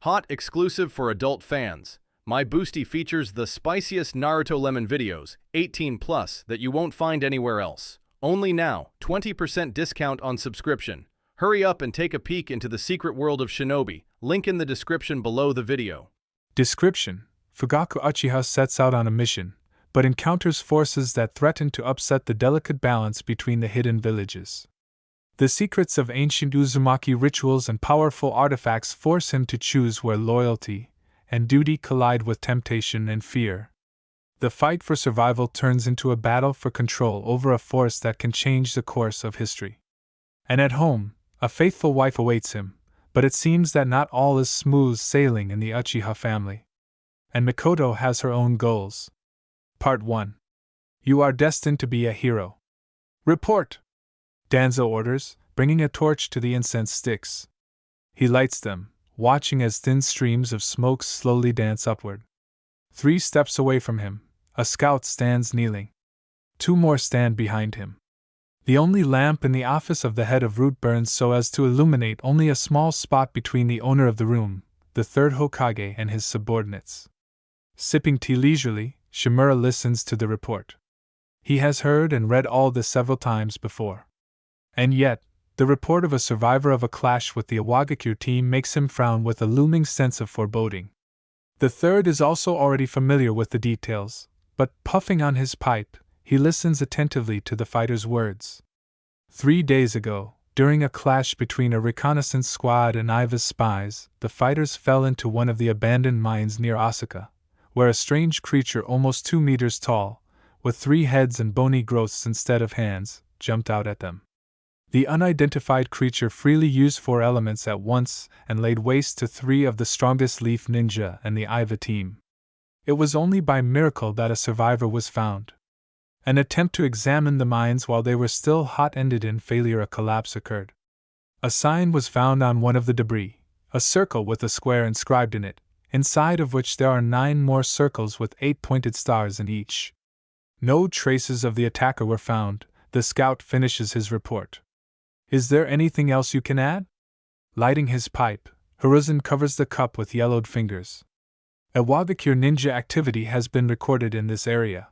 Hot exclusive for adult fans. My Boosty features the spiciest Naruto lemon videos, 18 plus, that you won't find anywhere else. Only now, 20% discount on subscription. Hurry up and take a peek into the secret world of Shinobi. Link in the description below the video. Description: Fugaku Uchiha sets out on a mission, but encounters forces that threaten to upset the delicate balance between the hidden villages. The secrets of ancient Uzumaki rituals and powerful artifacts force him to choose where loyalty and duty collide with temptation and fear. The fight for survival turns into a battle for control over a force that can change the course of history. And at home, a faithful wife awaits him, but it seems that not all is smooth sailing in the Uchiha family. And Mikoto has her own goals. Part 1. You are destined to be a hero. Report! Danzo orders, bringing a torch to the incense sticks. He lights them, watching as thin streams of smoke slowly dance upward. 3 steps away from him, a scout stands kneeling. 2 more stand behind him. The only lamp in the office of the head of Root burns so as to illuminate only a small spot between the owner of the room, the third Hokage, and his subordinates. Sipping tea leisurely, Shimura listens to the report. He has heard and read all this several times before. And yet, the report of a survivor of a clash with the Iwagakure team makes him frown with a looming sense of foreboding. The third is also already familiar with the details, but puffing on his pipe, he listens attentively to the fighter's words. 3 days ago, during a clash between a reconnaissance squad and Iva's spies, the fighters fell into one of the abandoned mines near Osaka, where a strange creature almost 2 meters tall, with 3 heads and bony growths instead of hands, jumped out at them. The unidentified creature freely used 4 elements at once and laid waste to 3 of the strongest Leaf Ninja and the Iva team. It was only by miracle that a survivor was found. An attempt to examine the mines while they were still hot ended in failure. A collapse occurred. A sign was found on one of the debris, a circle with a square inscribed in it, inside of which there are 9 more circles with 8 pointed stars in each. No traces of the attacker were found. The scout finishes his report. Is there anything else you can add? Lighting his pipe, Hiruzen covers the cup with yellowed fingers. Iwagakure ninja activity has been recorded in this area.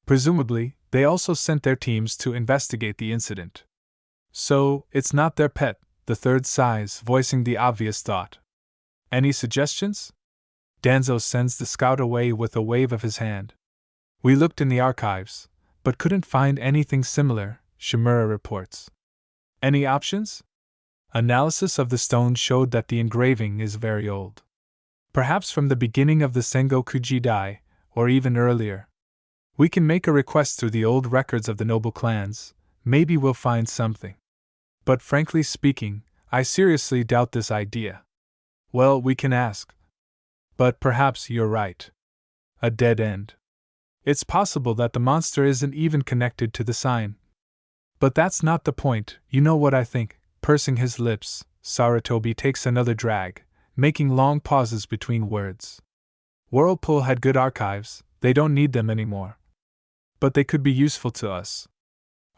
Presumably, they also sent their teams to investigate the incident. So, it's not their pet, the third sighs, voicing the obvious thought. Any suggestions? Danzo sends the scout away with a wave of his hand. We looked in the archives, but couldn't find anything similar, Shimura reports. Any options? Analysis of the stone showed that the engraving is very old. Perhaps from the beginning of the Sengoku Jidai, or even earlier. We can make a request through the old records of the noble clans, maybe we'll find something. But frankly speaking, I seriously doubt this idea. Well, we can ask. But perhaps you're right. A dead end. It's possible that the monster isn't even connected to the sign. But that's not the point, you know what I think. Pursing his lips, Sarutobi takes another drag, making long pauses between words. Whirlpool had good archives, they don't need them anymore. But they could be useful to us.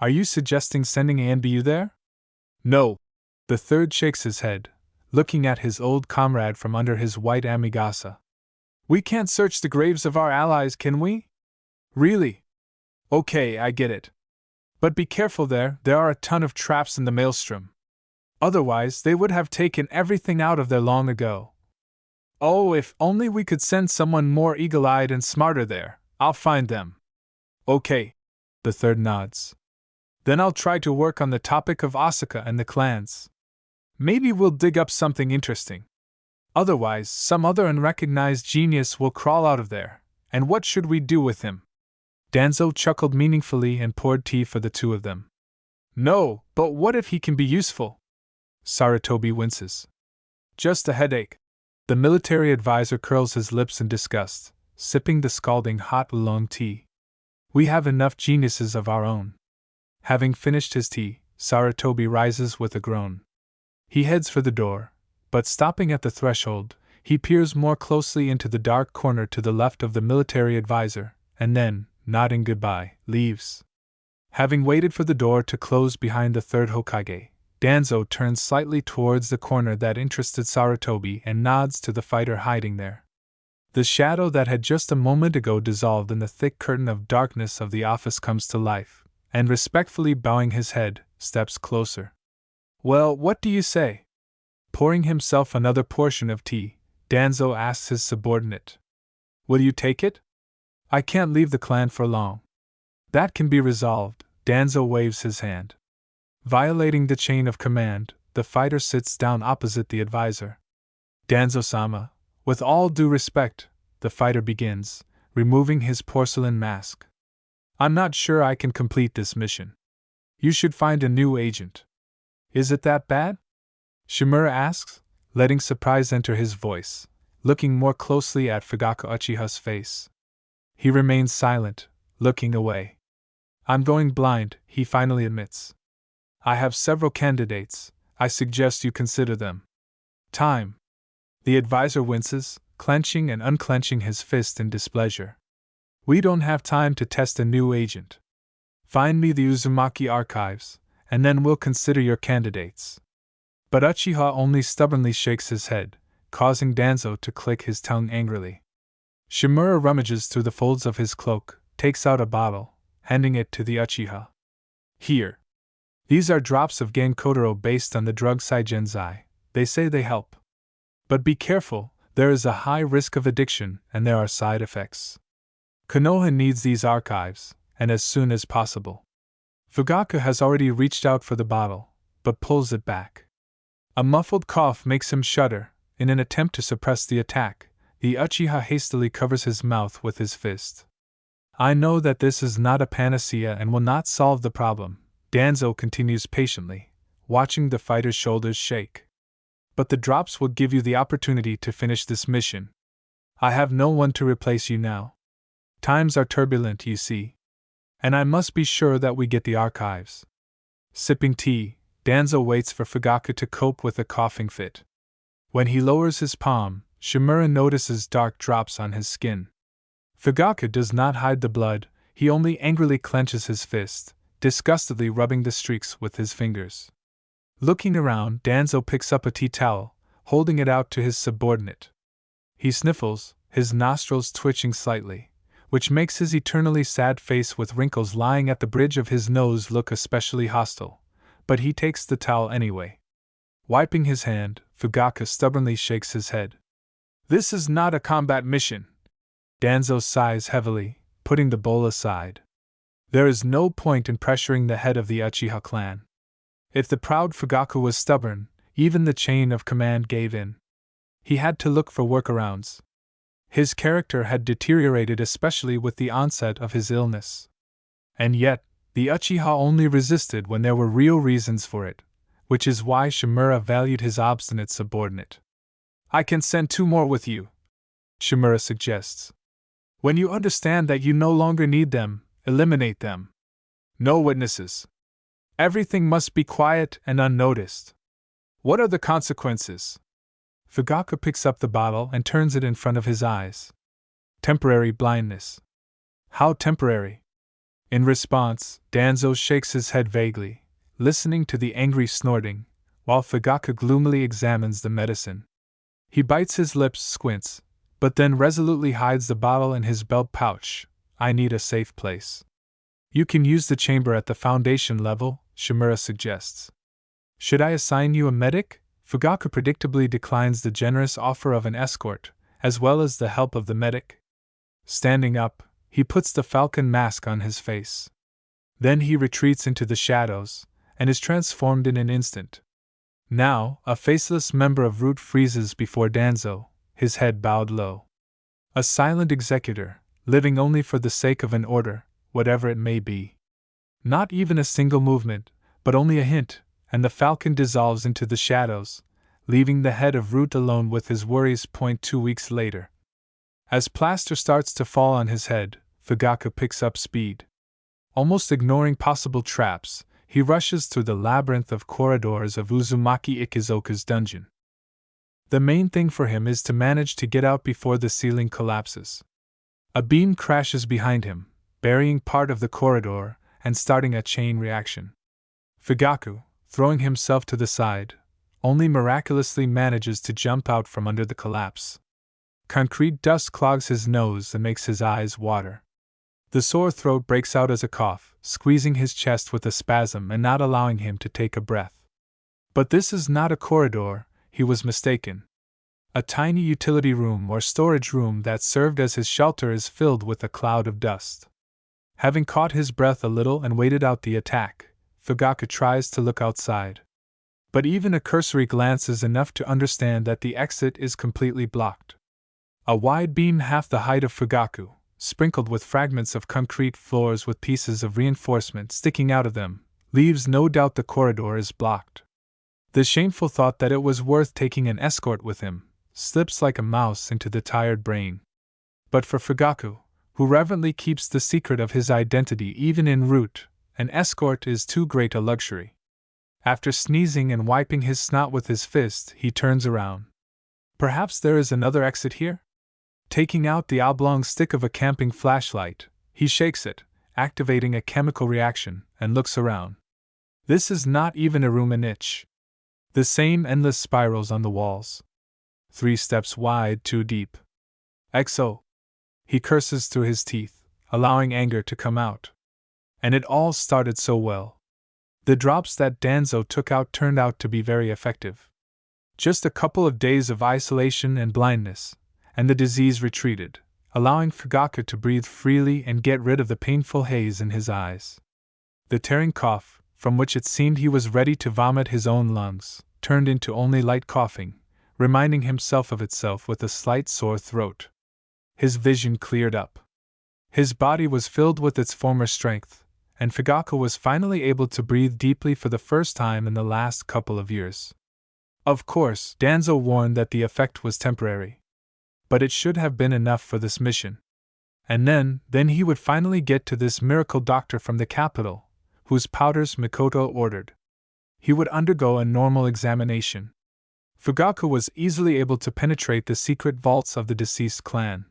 Are you suggesting sending ANBU there? No. The third shakes his head, looking at his old comrade from under his white amigasa. We can't search the graves of our allies, can we? Really? Okay, I get it. But be careful there are a ton of traps in the maelstrom. Otherwise, they would have taken everything out of there long ago. Oh, if only we could send someone more eagle-eyed and smarter there. I'll find them. Okay. The third nods. Then I'll try to work on the topic of Osaka and the clans. Maybe we'll dig up something interesting. Otherwise, some other unrecognized genius will crawl out of there, and what should we do with him? Danzo chuckled meaningfully and poured tea for the 2 of them. No, but what if he can be useful? Sarutobi winces. Just a headache. The military advisor curls his lips in disgust, sipping the scalding hot oolong tea. We have enough geniuses of our own. Having finished his tea, Sarutobi rises with a groan. He heads for the door, but stopping at the threshold, he peers more closely into the dark corner to the left of the military advisor, and then, nodding goodbye, leaves. Having waited for the door to close behind the third Hokage, Danzo turns slightly towards the corner that interested Sarutobi and nods to the fighter hiding there. The shadow that had just a moment ago dissolved in the thick curtain of darkness of the office comes to life, and respectfully bowing his head, steps closer. "Well, what do you say?" Pouring himself another portion of tea, Danzo asks his subordinate. "Will you take it?" "I can't leave the clan for long." "That can be resolved," Danzo waves his hand. Violating the chain of command, the fighter sits down opposite the advisor. "Danzo-sama, with all due respect," the fighter begins, removing his porcelain mask. "I'm not sure I can complete this mission. You should find a new agent." "Is it that bad?" Shimura asks, letting surprise enter his voice, looking more closely at Fugaku Uchiha's face. He remains silent, looking away. "I'm going blind," he finally admits. "I have several candidates. I suggest you consider them." "Time." The advisor winces, clenching and unclenching his fist in displeasure. "We don't have time to test a new agent. Find me the Uzumaki archives, and then we'll consider your candidates." But Uchiha only stubbornly shakes his head, causing Danzo to click his tongue angrily. Shimura rummages through the folds of his cloak, takes out a bottle, handing it to the Uchiha. "Here. These are drops of Genkodoro based on the drug Saigenzai. They say they help. But be careful, there is a high risk of addiction and there are side effects. Konoha needs these archives, and as soon as possible." Fugaku has already reached out for the bottle, but pulls it back. A muffled cough makes him shudder. In an attempt to suppress the attack, the Uchiha hastily covers his mouth with his fist. "I know that this is not a panacea and will not solve the problem," Danzo continues patiently, watching the fighter's shoulders shake. "But the drops will give you the opportunity to finish this mission. I have no one to replace you now. Times are turbulent, you see. And I must be sure that we get the archives." Sipping tea, Danzo waits for Fugaku to cope with a coughing fit. When he lowers his palm, Shimura notices dark drops on his skin. Fugaku does not hide the blood, he only angrily clenches his fist, disgustedly rubbing the streaks with his fingers. Looking around, Danzo picks up a tea towel, holding it out to his subordinate. He sniffles, his nostrils twitching slightly, which makes his eternally sad face with wrinkles lying at the bridge of his nose look especially hostile, but he takes the towel anyway. Wiping his hand, Fugaku stubbornly shakes his head. "This is not a combat mission." Danzo sighs heavily, putting the bowl aside. There is no point in pressuring the head of the Uchiha clan. If the proud Fugaku was stubborn, even the chain of command gave in. He had to look for workarounds. His character had deteriorated especially with the onset of his illness. And yet, the Uchiha only resisted when there were real reasons for it, which is why Shimura valued his obstinate subordinate. "I can send 2 more with you," Shimura suggests. "When you understand that you no longer need them, eliminate them. No witnesses. Everything must be quiet and unnoticed." "What are the consequences?" Fugaku picks up the bottle and turns it in front of his eyes. "Temporary blindness." "How temporary?" In response, Danzo shakes his head vaguely, listening to the angry snorting, while Fugaku gloomily examines the medicine. He bites his lips, squints, but then resolutely hides the bottle in his belt pouch. "I need a safe place." "You can use the chamber at the foundation level," Shimura suggests. "Should I assign you a medic?" Fugaku predictably declines the generous offer of an escort, as well as the help of the medic. Standing up, he puts the falcon mask on his face. Then he retreats into the shadows, and is transformed in an instant. Now, a faceless member of Root freezes before Danzo, his head bowed low. A silent executor, living only for the sake of an order, whatever it may be. Not even a single movement, but only a hint, and the falcon dissolves into the shadows, leaving the head of Root alone with his worries. 2 weeks later. As plaster starts to fall on his head, Fugaku picks up speed. Almost ignoring possible traps, he rushes through the labyrinth of corridors of Uzumaki Ikizoka's dungeon. The main thing for him is to manage to get out before the ceiling collapses. A beam crashes behind him, burying part of the corridor and starting a chain reaction. Fugaku, throwing himself to the side, only miraculously manages to jump out from under the collapse. Concrete dust clogs his nose and makes his eyes water. The sore throat breaks out as a cough, squeezing his chest with a spasm and not allowing him to take a breath. But this is not a corridor, he was mistaken. A tiny utility room or storage room that served as his shelter is filled with a cloud of dust. Having caught his breath a little and waited out the attack, Fugaku tries to look outside. But even a cursory glance is enough to understand that the exit is completely blocked. A wide beam half the height of Fugaku, sprinkled with fragments of concrete floors with pieces of reinforcement sticking out of them, leaves no doubt the corridor is blocked. The shameful thought that it was worth taking an escort with him slips like a mouse into the tired brain. But for Fugaku, who reverently keeps the secret of his identity even en route, an escort is too great a luxury. After sneezing and wiping his snot with his fist, he turns around. Perhaps there is another exit here? Taking out the oblong stick of a camping flashlight, he shakes it, activating a chemical reaction, and looks around. This is not even a room an inch. The same endless spirals on the walls. 3 steps wide, 2 deep. Exo! He curses through his teeth, allowing anger to come out. And it all started so well. The drops that Danzo took out turned out to be very effective. Just a couple of days of isolation and blindness, and the disease retreated, allowing Fugaku to breathe freely and get rid of the painful haze in his eyes. The tearing cough, from which it seemed he was ready to vomit his own lungs, turned into only light coughing, reminding himself of itself with a slight sore throat. His vision cleared up. His body was filled with its former strength, and Fugaku was finally able to breathe deeply for the first time in the last couple of years. Of course, Danzo warned that the effect was temporary. But it should have been enough for this mission. And then he would finally get to this miracle doctor from the capital, whose powders Mikoto ordered. He would undergo a normal examination. Fugaku was easily able to penetrate the secret vaults of the deceased clan.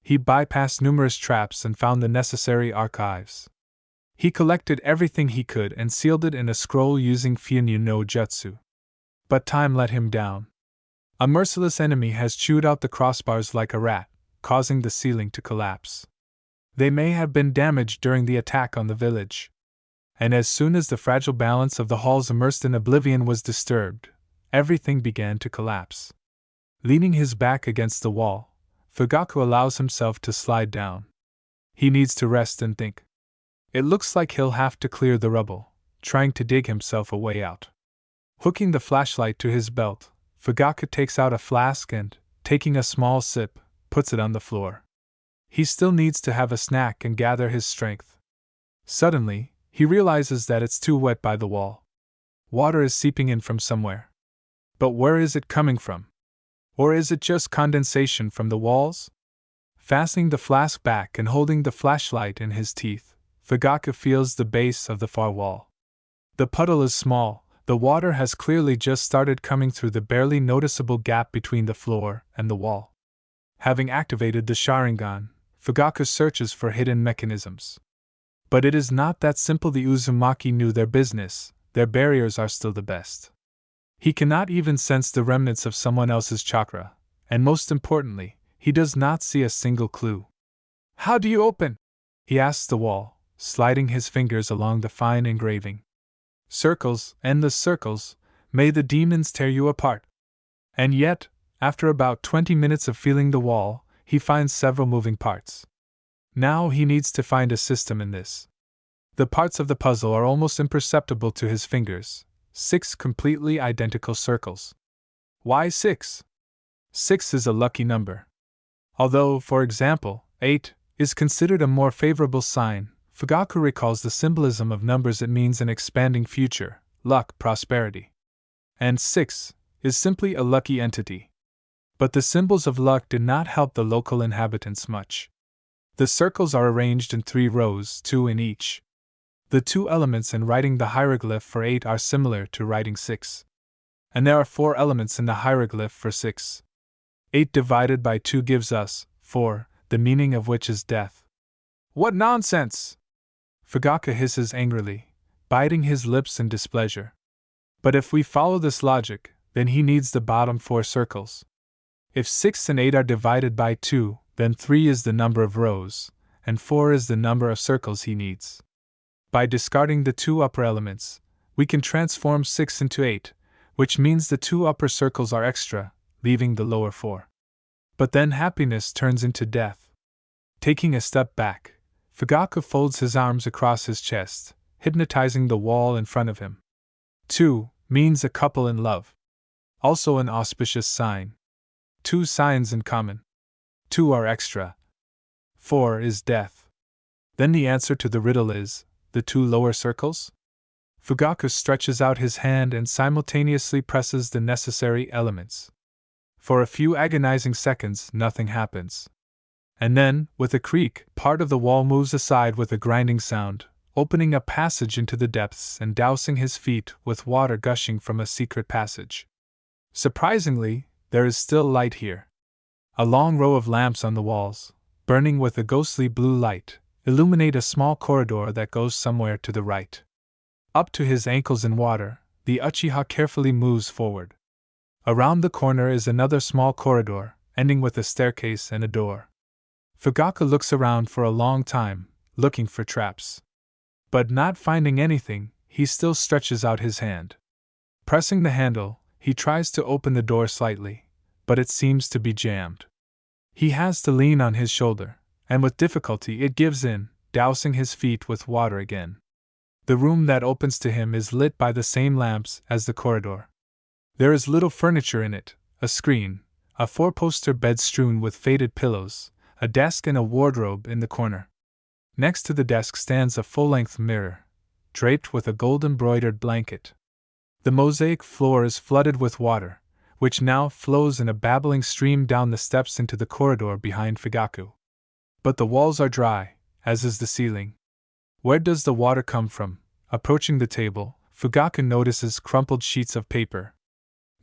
He bypassed numerous traps and found the necessary archives. He collected everything he could and sealed it in a scroll using Funin no Jutsu. But time let him down. A merciless enemy has chewed out the crossbars like a rat, causing the ceiling to collapse. They may have been damaged during the attack on the village. And as soon as the fragile balance of the halls immersed in oblivion was disturbed, everything began to collapse. Leaning his back against the wall, Fugaku allows himself to slide down. He needs to rest and think. It looks like he'll have to clear the rubble, trying to dig himself a way out. Hooking the flashlight to his belt, Fugaku takes out a flask and, taking a small sip, puts it on the floor. He still needs to have a snack and gather his strength. Suddenly, he realizes that it's too wet by the wall. Water is seeping in from somewhere. But where is it coming from? Or is it just condensation from the walls? Fastening the flask back and holding the flashlight in his teeth, Fugaku feels the base of the far wall. The puddle is small, the water has clearly just started coming through the barely noticeable gap between the floor and the wall. Having activated the Sharingan, Fugaku searches for hidden mechanisms. But it is not that simple. The Uzumaki knew their business, their barriers are still the best. He cannot even sense the remnants of someone else's chakra, and most importantly, he does not see a single clue. How do you open? He asks the wall, sliding his fingers along the fine engraving. Circles, endless circles, may the demons tear you apart. And yet, after about 20 minutes of feeling the wall, he finds several moving parts. Now he needs to find a system in this. The parts of the puzzle are almost imperceptible to his fingers. 6 completely identical circles. Why 6? 6 is a lucky number. Although, for example, 8 is considered a more favorable sign, Fugaku recalls the symbolism of numbers. It means an expanding future, luck, prosperity. And 6 is simply a lucky entity. But the symbols of luck did not help the local inhabitants much. The circles are arranged in 3 rows, 2 in each. The 2 elements in writing the hieroglyph for 8 are similar to writing 6. And there are 4 elements in the hieroglyph for 6. 8 divided by 2 gives us 4, the meaning of which is death. What nonsense! Fugaku hisses angrily, biting his lips in displeasure. But if we follow this logic, then he needs the bottom 4 circles. If 6 and 8 are divided by 2, then 3 is the number of rows, and 4 is the number of circles he needs. By discarding the 2 upper elements, we can transform 6 into 8, which means the 2 upper circles are extra, leaving the lower 4. But then happiness turns into death. Taking a step back, Fugaku folds his arms across his chest, hypnotizing the wall in front of him. 2 means a couple in love. Also an auspicious sign. 2 signs in common. 2 are extra. 4 is death. Then the answer to the riddle is the 2 lower circles? Fugaku stretches out his hand and simultaneously presses the necessary elements. For a few agonizing seconds, nothing happens. And then, with a creak, part of the wall moves aside with a grinding sound, opening a passage into the depths and dousing his feet with water gushing from a secret passage. Surprisingly, there is still light here. A long row of lamps on the walls, burning with a ghostly blue light, illuminate a small corridor that goes somewhere to the right. Up to his ankles in water, the Uchiha carefully moves forward. Around the corner is another small corridor, ending with a staircase and a door. Fugaku looks around for a long time, looking for traps. But not finding anything, he still stretches out his hand. Pressing the handle, he tries to open the door slightly, but it seems to be jammed. He has to lean on his shoulder, and with difficulty it gives in, dousing his feet with water again. The room that opens to him is lit by the same lamps as the corridor. There is little furniture in it, a screen, a 4-poster bed strewn with faded pillows, a desk and a wardrobe in the corner. Next to the desk stands a full-length mirror, draped with a gold-embroidered blanket. The mosaic floor is flooded with water, which now flows in a babbling stream down the steps into the corridor behind Fugaku. But the walls are dry, as is the ceiling. Where does the water come from? Approaching the table, Fugaku notices crumpled sheets of paper.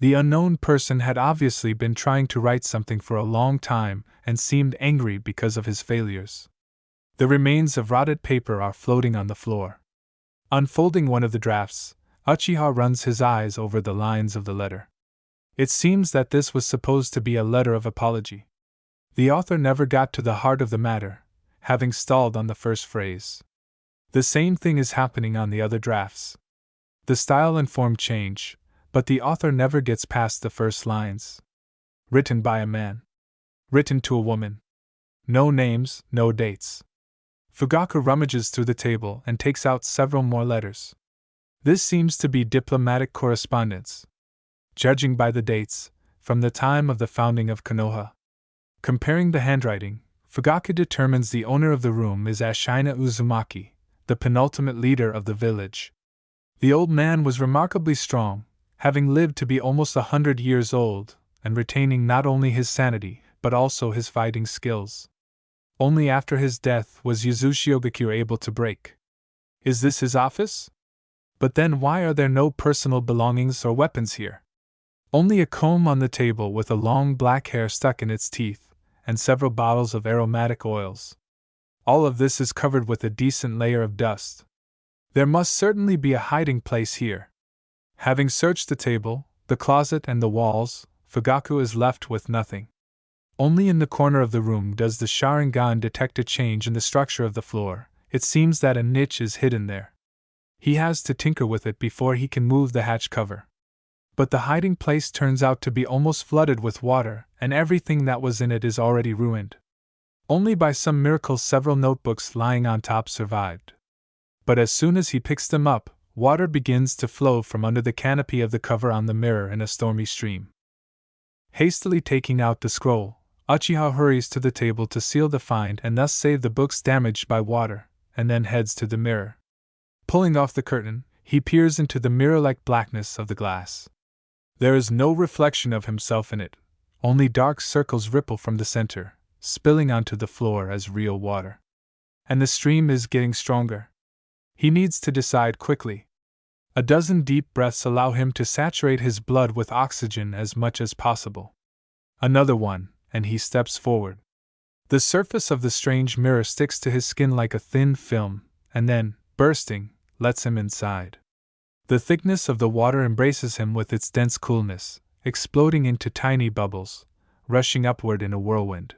The unknown person had obviously been trying to write something for a long time and seemed angry because of his failures. The remains of rotted paper are floating on the floor. Unfolding one of the drafts, Uchiha runs his eyes over the lines of the letter. It seems that this was supposed to be a letter of apology. The author never got to the heart of the matter, having stalled on the first phrase. The same thing is happening on the other drafts. The style and form change, but the author never gets past the first lines. Written by a man. Written to a woman. No names, no dates. Fugaku rummages through the table and takes out several more letters. This seems to be diplomatic correspondence. Judging by the dates, from the time of the founding of Konoha. Comparing the handwriting, Fugaku determines the owner of the room is Ashina Uzumaki, the penultimate leader of the village. The old man was remarkably strong, having lived to be almost 100 years old, and retaining not only his sanity, but also his fighting skills. Only after his death was Yuzushiogakure able to break. Is this his office? But then why are there no personal belongings or weapons here? Only a comb on the table with a long black hair stuck in its teeth, and several bottles of aromatic oils. All of this is covered with a decent layer of dust. There must certainly be a hiding place here. Having searched the table, the closet, and the walls, Fugaku is left with nothing. Only in the corner of the room does the Sharingan detect a change in the structure of the floor. It seems that a niche is hidden there. He has to tinker with it before he can move the hatch cover. But the hiding place turns out to be almost flooded with water, and everything that was in it is already ruined. Only by some miracle several notebooks lying on top survived. But as soon as he picks them up, water begins to flow from under the canopy of the cover on the mirror in a stormy stream. Hastily taking out the scroll, Uchiha hurries to the table to seal the find and thus save the books damaged by water, and then heads to the mirror. Pulling off the curtain, he peers into the mirror-like blackness of the glass. There is no reflection of himself in it, only dark circles ripple from the center, spilling onto the floor as real water. And the stream is getting stronger. He needs to decide quickly. A dozen deep breaths allow him to saturate his blood with oxygen as much as possible. Another one, and he steps forward. The surface of the strange mirror sticks to his skin like a thin film, and then, bursting, lets him inside. The thickness of the water embraces him with its dense coolness, exploding into tiny bubbles, rushing upward in a whirlwind.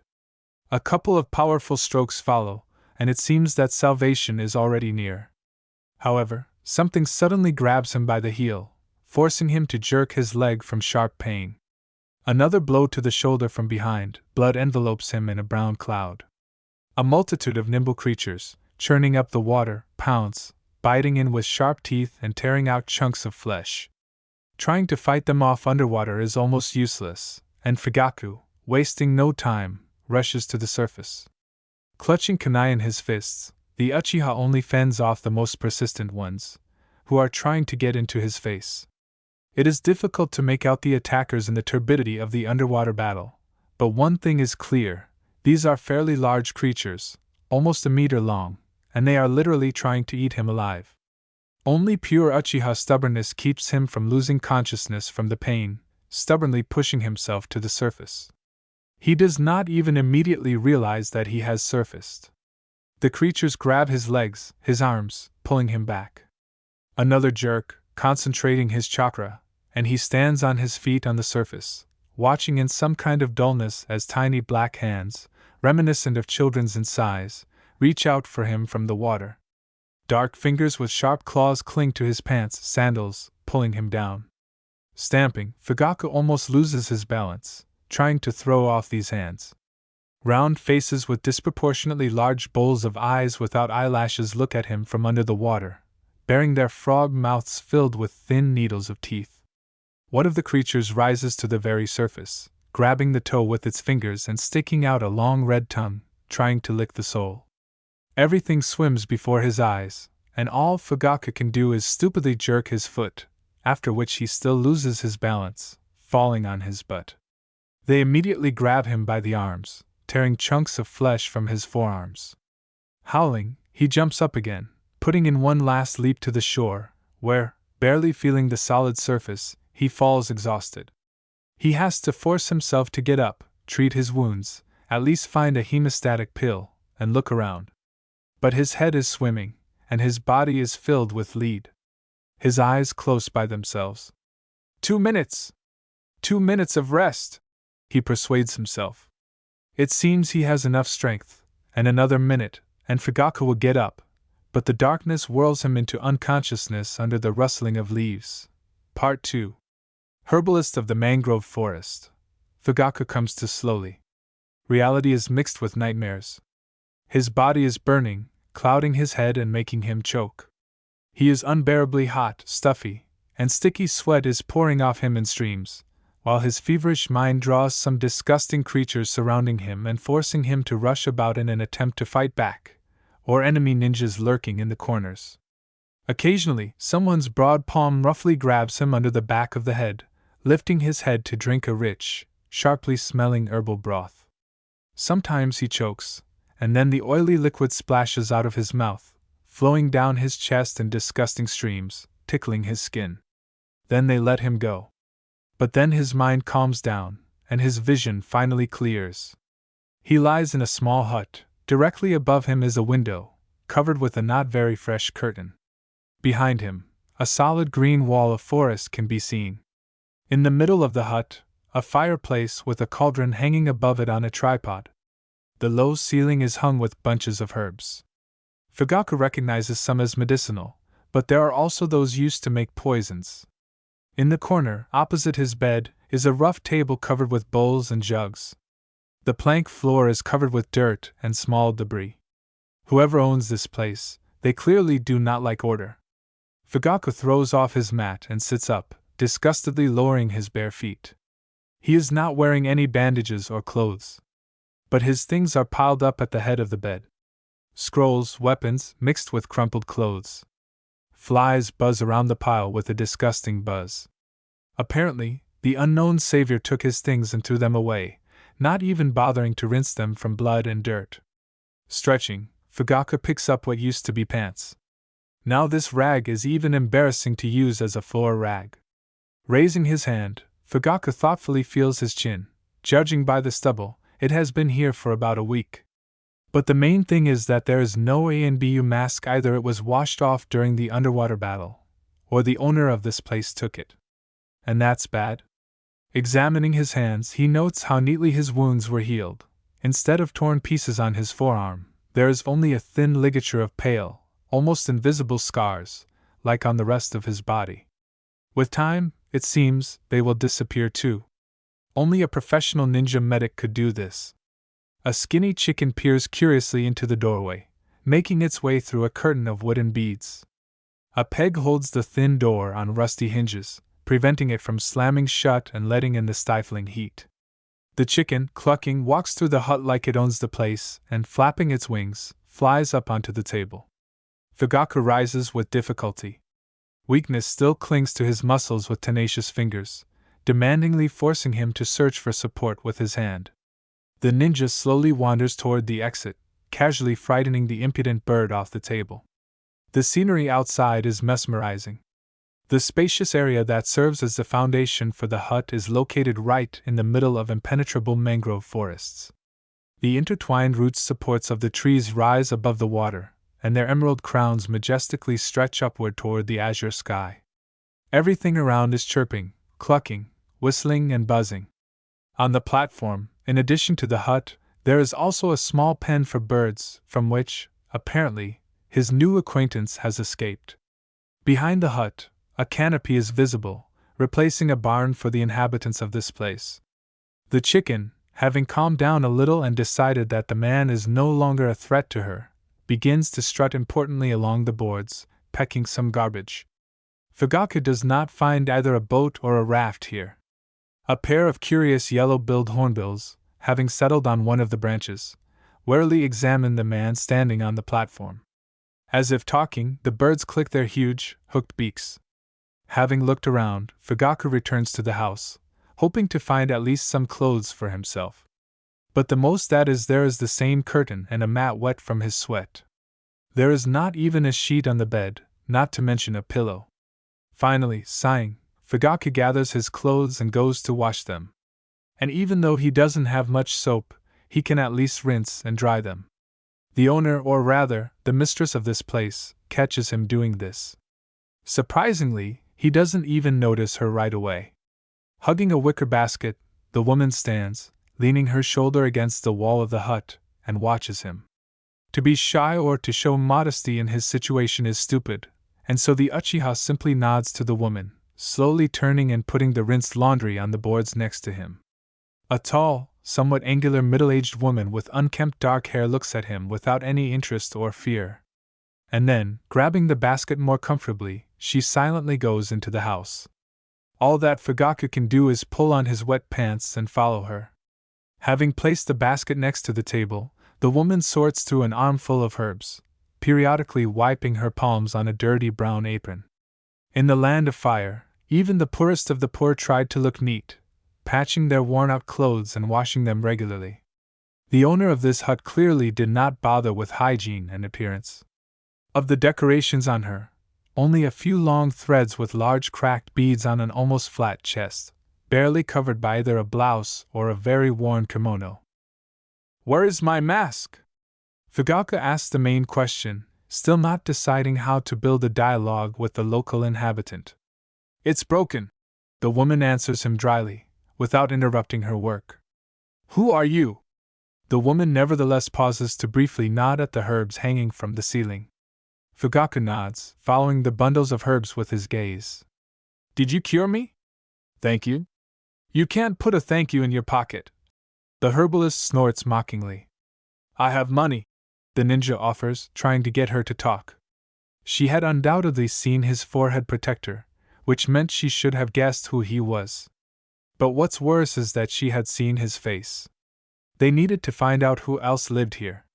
A couple of powerful strokes follow, and it seems that salvation is already near. However, something suddenly grabs him by the heel, forcing him to jerk his leg from sharp pain. Another blow to the shoulder from behind, blood envelopes him in a brown cloud. A multitude of nimble creatures, churning up the water, pounce, biting in with sharp teeth and tearing out chunks of flesh. Trying to fight them off underwater is almost useless, and Fugaku, wasting no time, rushes to the surface. Clutching kunai in his fists, the Uchiha only fends off the most persistent ones, who are trying to get into his face. It is difficult to make out the attackers in the turbidity of the underwater battle, but one thing is clear: these are fairly large creatures, almost a meter long, and they are literally trying to eat him alive. Only pure Uchiha stubbornness keeps him from losing consciousness from the pain, stubbornly pushing himself to the surface. He does not even immediately realize that he has surfaced. The creatures grab his legs, his arms, pulling him back. Another jerk, concentrating his chakra, and he stands on his feet on the surface, watching in some kind of dullness as tiny black hands, reminiscent of children's in size, reach out for him from the water. Dark fingers with sharp claws cling to his pants, sandals, pulling him down. Stamping, Fugaku almost loses his balance, trying to throw off these hands. Round faces with disproportionately large bowls of eyes without eyelashes look at him from under the water, bearing their frog mouths filled with thin needles of teeth. One of the creatures rises to the very surface, grabbing the toe with its fingers and sticking out a long red tongue, trying to lick the sole. Everything swims before his eyes, and all Fugaku can do is stupidly jerk his foot, after which he still loses his balance, falling on his butt. They immediately grab him by the arms, tearing chunks of flesh from his forearms. Howling, he jumps up again, putting in one last leap to the shore, where, barely feeling the solid surface, he falls exhausted. He has to force himself to get up, treat his wounds, at least find a hemostatic pill, and look around. But his head is swimming, and his body is filled with lead. His eyes close by themselves. 2 minutes! 2 minutes of rest! He persuades himself. It seems he has enough strength, and another minute, and Fugaku will get up, but the darkness whirls him into unconsciousness under the rustling of leaves. Part 2. Herbalist of the mangrove forest. Fugaku comes to slowly. Reality is mixed with nightmares. His body is burning, clouding his head and making him choke. He is unbearably hot, stuffy, and sticky sweat is pouring off him in streams, while his feverish mind draws some disgusting creatures surrounding him and forcing him to rush about in an attempt to fight back, or enemy ninjas lurking in the corners. Occasionally, someone's broad palm roughly grabs him under the back of the head, lifting his head to drink a rich, sharply smelling herbal broth. Sometimes he chokes, and then the oily liquid splashes out of his mouth, flowing down his chest in disgusting streams, tickling his skin. Then they let him go. But then his mind calms down, and his vision finally clears. He lies in a small hut. Directly above him is a window, covered with a not very fresh curtain. Behind him, a solid green wall of forest can be seen. In the middle of the hut, a fireplace with a cauldron hanging above it on a tripod. The low ceiling is hung with bunches of herbs. Fugaku recognizes some as medicinal, but there are also those used to make poisons. In the corner, opposite his bed, is a rough table covered with bowls and jugs. The plank floor is covered with dirt and small debris. Whoever owns this place, they clearly do not like order. Fugaku throws off his mat and sits up, disgustedly lowering his bare feet. He is not wearing any bandages or clothes. But his things are piled up at the head of the bed. Scrolls, weapons, mixed with crumpled clothes. Flies buzz around the pile with a disgusting buzz. Apparently, the unknown savior took his things and threw them away, not even bothering to rinse them from blood and dirt. Stretching, Fugaku picks up what used to be pants. Now this rag is even embarrassing to use as a floor rag. Raising his hand, Fugaku thoughtfully feels his chin. Judging by the stubble, it has been here for about a week. But the main thing is that there is no ANBU mask. Either it was washed off during the underwater battle, or the owner of this place took it. And that's bad? Examining his hands, he notes how neatly his wounds were healed. Instead of torn pieces on his forearm, there is only a thin ligature of pale, almost invisible scars, like on the rest of his body. With time, it seems, they will disappear too. Only a professional ninja medic could do this. A skinny chicken peers curiously into the doorway, making its way through a curtain of wooden beads. A peg holds the thin door on rusty hinges, preventing it from slamming shut and letting in the stifling heat. The chicken, clucking, walks through the hut like it owns the place and, flapping its wings, flies up onto the table. Fugaku rises with difficulty. Weakness still clings to his muscles with tenacious fingers, demandingly forcing him to search for support with his hand. The ninja slowly wanders toward the exit, casually frightening the impudent bird off the table. The scenery outside is mesmerizing. The spacious area that serves as the foundation for the hut is located right in the middle of impenetrable mangrove forests. The intertwined root supports of the trees rise above the water, and their emerald crowns majestically stretch upward toward the azure sky. Everything around is chirping, clucking, whistling, and buzzing. On the platform, in addition to the hut, there is also a small pen for birds, from which, apparently, his new acquaintance has escaped. Behind the hut, a canopy is visible, replacing a barn for the inhabitants of this place. The chicken, having calmed down a little and decided that the man is no longer a threat to her, begins to strut importantly along the boards, pecking some garbage. Fugaku does not find either a boat or a raft here. A pair of curious yellow-billed hornbills, having settled on one of the branches, warily examine the man standing on the platform. As if talking, the birds click their huge, hooked beaks. Having looked around, Fugaku returns to the house, hoping to find at least some clothes for himself. But the most that is there is the same curtain and a mat wet from his sweat. There is not even a sheet on the bed, not to mention a pillow. Finally, sighing, Fugaku gathers his clothes and goes to wash them. And even though he doesn't have much soap, he can at least rinse and dry them. The owner, or rather, the mistress of this place, catches him doing this. Surprisingly, he doesn't even notice her right away. Hugging a wicker basket, the woman stands, leaning her shoulder against the wall of the hut, and watches him. To be shy or to show modesty in his situation is stupid, and so the Uchiha simply nods to the woman, slowly turning and putting the rinsed laundry on the boards next to him. A tall, somewhat angular middle-aged woman with unkempt dark hair looks at him without any interest or fear. And then, grabbing the basket more comfortably, she silently goes into the house. All that Fugaku can do is pull on his wet pants and follow her. Having placed the basket next to the table, the woman sorts through an armful of herbs, periodically wiping her palms on a dirty brown apron. In the land of fire, even the poorest of the poor tried to look neat, patching their worn-out clothes and washing them regularly. The owner of this hut clearly did not bother with hygiene and appearance. Of the decorations on her, only a few long threads with large cracked beads on an almost flat chest, barely covered by either a blouse or a very worn kimono. "Where is my mask?" Fugaku asks the main question, still not deciding how to build a dialogue with the local inhabitant. "It's broken," the woman answers him dryly, without interrupting her work. "Who are you?" The woman nevertheless pauses to briefly nod at the herbs hanging from the ceiling. Fugaku nods, following the bundles of herbs with his gaze. "Did you cure me?" "Thank you." "You can't put a thank you in your pocket." The herbalist snorts mockingly. "I have money," the ninja offers, trying to get her to talk. She had undoubtedly seen his forehead protector, which meant she should have guessed who he was. But what's worse is that she had seen his face. They needed to find out who else lived here.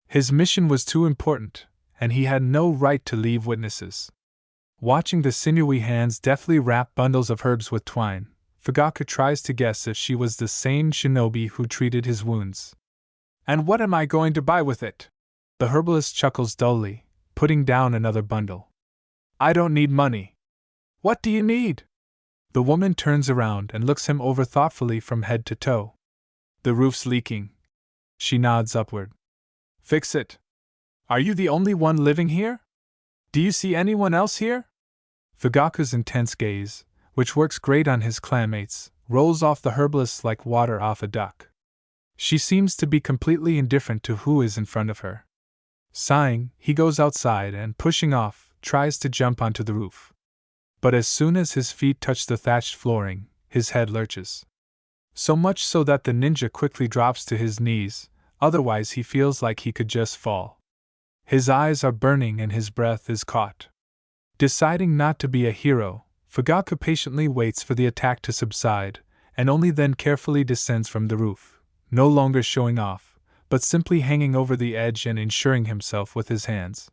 His mission was too important, and he had no right to leave witnesses. Watching the sinewy hands deftly wrap bundles of herbs with twine, Fugaku tries to guess if she was the same shinobi who treated his wounds. "And what am I going to buy with it?" The herbalist chuckles dully, putting down another bundle. "I don't need money." "What do you need?" The woman turns around and looks him over thoughtfully from head to toe. "The roof's leaking." She nods upward. "Fix it." "Are you the only one living here? Do you see anyone else here?" Fugaku's intense gaze, which works great on his clanmates, rolls off the herbalist like water off a duck. She seems to be completely indifferent to who is in front of her. Sighing, he goes outside and, pushing off, tries to jump onto the roof. But as soon as his feet touch the thatched flooring, his head lurches. So much so that the ninja quickly drops to his knees, otherwise he feels like he could just fall. His eyes are burning and his breath is caught. Deciding not to be a hero, Fugaku patiently waits for the attack to subside, and only then carefully descends from the roof, no longer showing off, but simply hanging over the edge and ensuring himself with his hands.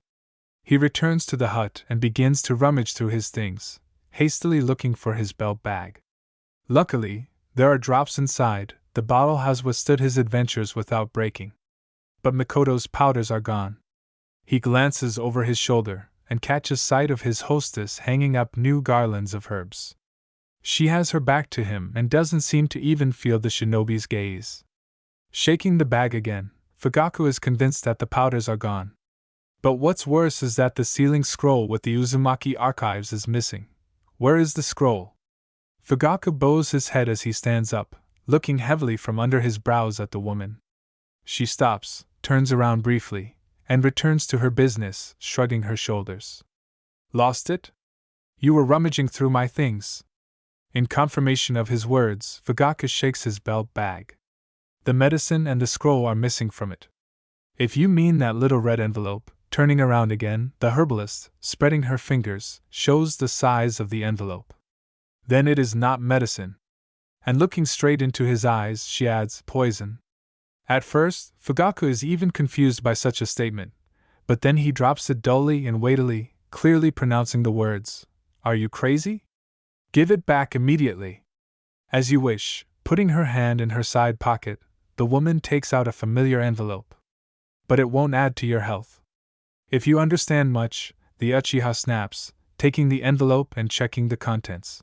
He returns to the hut and begins to rummage through his things, hastily looking for his belt bag. Luckily, there are drops inside. The bottle has withstood his adventures without breaking. But Mikoto's powders are gone. He glances over his shoulder and catches sight of his hostess hanging up new garlands of herbs. She has her back to him and doesn't seem to even feel the shinobi's gaze. Shaking the bag again, Fugaku is convinced that the powders are gone. But what's worse is that the sealing scroll with the Uzumaki archives is missing. Where is the scroll? Fugaku bows his head as he stands up, looking heavily from under his brows at the woman. She stops, turns around briefly, and returns to her business, shrugging her shoulders. Lost it? You were rummaging through my things. In confirmation of his words, Fugaku shakes his belt bag. The medicine and the scroll are missing from it. If you mean that little red envelope, turning around again, the herbalist, spreading her fingers, shows the size of the envelope. Then it is not medicine. And looking straight into his eyes, she adds, poison. At first, Fugaku is even confused by such a statement, but then he drops it dully and weightily, clearly pronouncing the words, Are you crazy? Give it back immediately. As you wish. Putting her hand in her side pocket, the woman takes out a familiar envelope. But it won't add to your health. If you understand much, the Uchiha snaps, taking the envelope and checking the contents.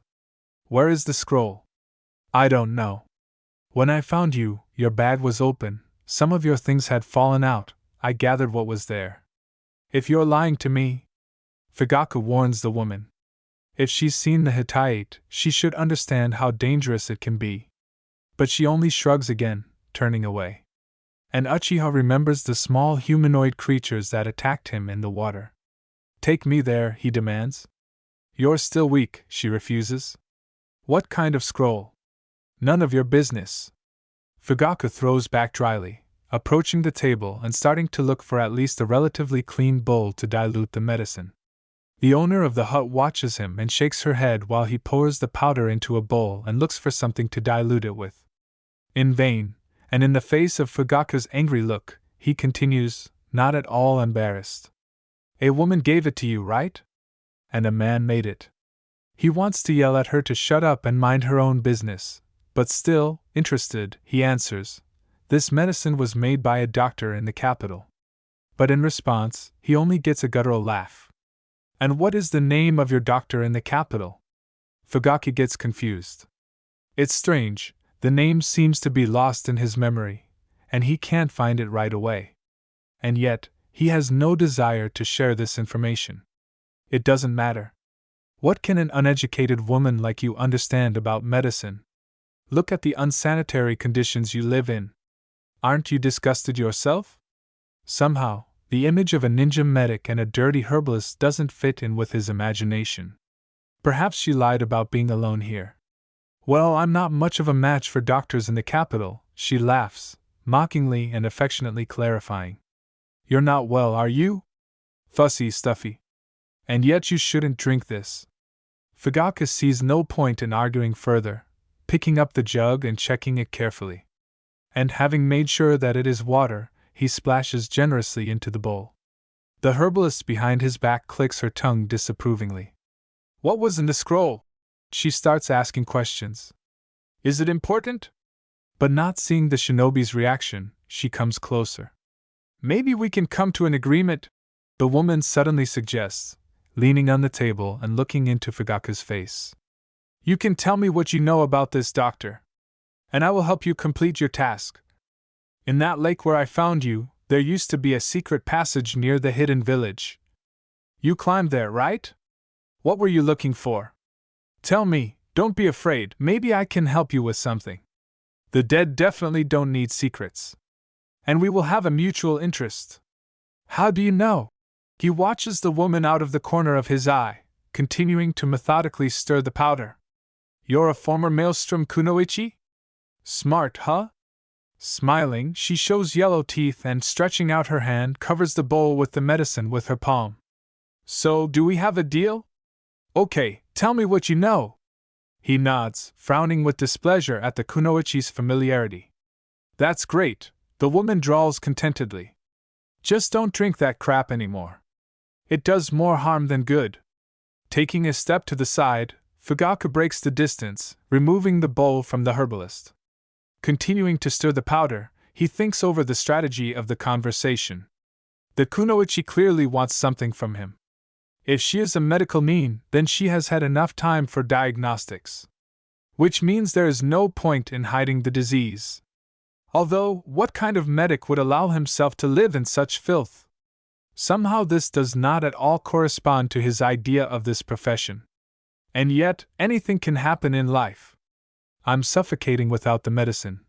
Where is the scroll? I don't know. When I found you, your bag was open, some of your things had fallen out, I gathered what was there. If you're lying to me, Fugaku warns the woman. If she's seen the Hittite, she should understand how dangerous it can be. But she only shrugs again, turning away. And Uchiha remembers the small humanoid creatures that attacked him in the water. Take me there, he demands. You're still weak, she refuses. What kind of scroll? None of your business. Fugaku throws back dryly, approaching the table and starting to look for at least a relatively clean bowl to dilute the medicine. The owner of the hut watches him and shakes her head while he pours the powder into a bowl and looks for something to dilute it with. In vain, and in the face of Fugaku's angry look, he continues, not at all embarrassed. A woman gave it to you, right? And a man made it. He wants to yell at her to shut up and mind her own business, but still, interested, he answers, this medicine was made by a doctor in the capital. But in response, he only gets a guttural laugh. And what is the name of your doctor in the capital? Fugaku gets confused. It's strange, the name seems to be lost in his memory, and he can't find it right away. And yet, he has no desire to share this information. It doesn't matter. What can an uneducated woman like you understand about medicine? Look at the unsanitary conditions you live in. Aren't you disgusted yourself? Somehow, the image of a ninja medic and a dirty herbalist doesn't fit in with his imagination. Perhaps she lied about being alone here. Well, I'm not much of a match for doctors in the capital, she laughs, mockingly and affectionately clarifying. You're not well, are you? Fussy stuffy. And yet you shouldn't drink this. Fugaku sees no point in arguing further, picking up the jug and checking it carefully. And having made sure that it is water, he splashes generously into the bowl. The herbalist behind his back clicks her tongue disapprovingly. What was in the scroll? She starts asking questions. Is it important? But not seeing the shinobi's reaction, she comes closer. Maybe we can come to an agreement, the woman suddenly suggests, leaning on the table and looking into Fugaku's face. You can tell me what you know about this doctor, and I will help you complete your task. In that lake where I found you, there used to be a secret passage near the hidden village. You climbed there, right? What were you looking for? Tell me, don't be afraid, maybe I can help you with something. The dead definitely don't need secrets. And we will have a mutual interest. How do you know? He watches the woman out of the corner of his eye, continuing to methodically stir the powder. You're a former Maelstrom Kunoichi? Smart, huh? Smiling, she shows yellow teeth and, stretching out her hand, covers the bowl with the medicine with her palm. So, do we have a deal? Okay, tell me what you know. He nods, frowning with displeasure at the kunoichi's familiarity. That's great, the woman drawls contentedly. Just don't drink that crap anymore. It does more harm than good. Taking a step to the side, Fugaku breaks the distance, removing the bowl from the herbalist. Continuing to stir the powder, he thinks over the strategy of the conversation. The kunoichi clearly wants something from him. If she is a medical mean, then she has had enough time for diagnostics. Which means there is no point in hiding the disease. Although, what kind of medic would allow himself to live in such filth? Somehow this does not at all correspond to his idea of this profession. And yet, anything can happen in life. I'm suffocating without the medicine.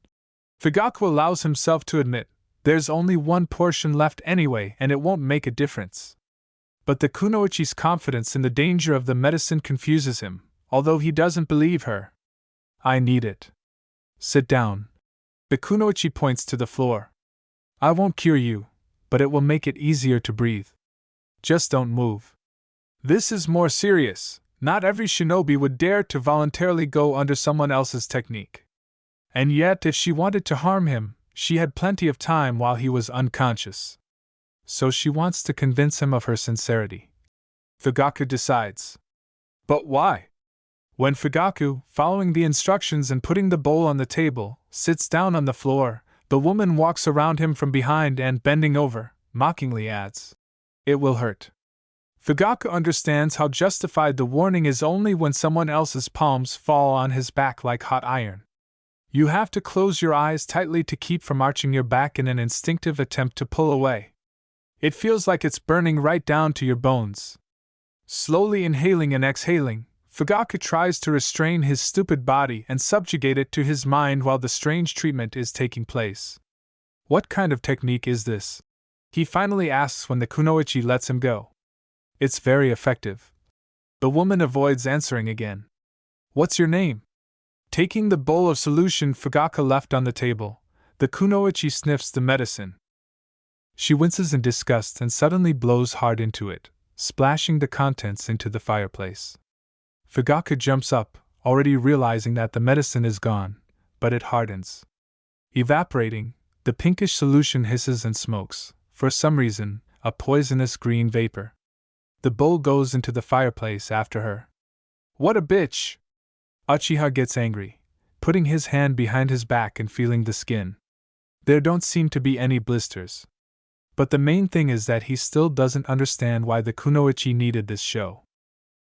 Fugaku allows himself to admit, there's only one portion left anyway and it won't make a difference. But the kunoichi's confidence in the danger of the medicine confuses him, although he doesn't believe her. I need it. Sit down. The kunoichi points to the floor. I won't cure you, but it will make it easier to breathe. Just don't move. This is more serious. Not every shinobi would dare to voluntarily go under someone else's technique. And yet, if she wanted to harm him, she had plenty of time while he was unconscious. So she wants to convince him of her sincerity. Fugaku decides. But why? When Fugaku, following the instructions and putting the bowl on the table, sits down on the floor, the woman walks around him from behind and, bending over, mockingly adds, "It will hurt." Fugaku understands how justified the warning is only when someone else's palms fall on his back like hot iron. You have to close your eyes tightly to keep from arching your back in an instinctive attempt to pull away. It feels like it's burning right down to your bones. Slowly inhaling and exhaling, Fugaku tries to restrain his stupid body and subjugate it to his mind while the strange treatment is taking place. What kind of technique is this? He finally asks when the kunoichi lets him go. It's very effective. The woman avoids answering again. What's your name? Taking the bowl of solution Fugaku left on the table, the kunoichi sniffs the medicine. She winces in disgust and suddenly blows hard into it, splashing the contents into the fireplace. Fugaku jumps up, already realizing that the medicine is gone, but it hardens. Evaporating, the pinkish solution hisses and smokes, for some reason, a poisonous green vapor. The bowl goes into the fireplace after her. What a bitch! Uchiha gets angry, putting his hand behind his back and feeling the skin. There don't seem to be any blisters. But the main thing is that he still doesn't understand why the kunoichi needed this show.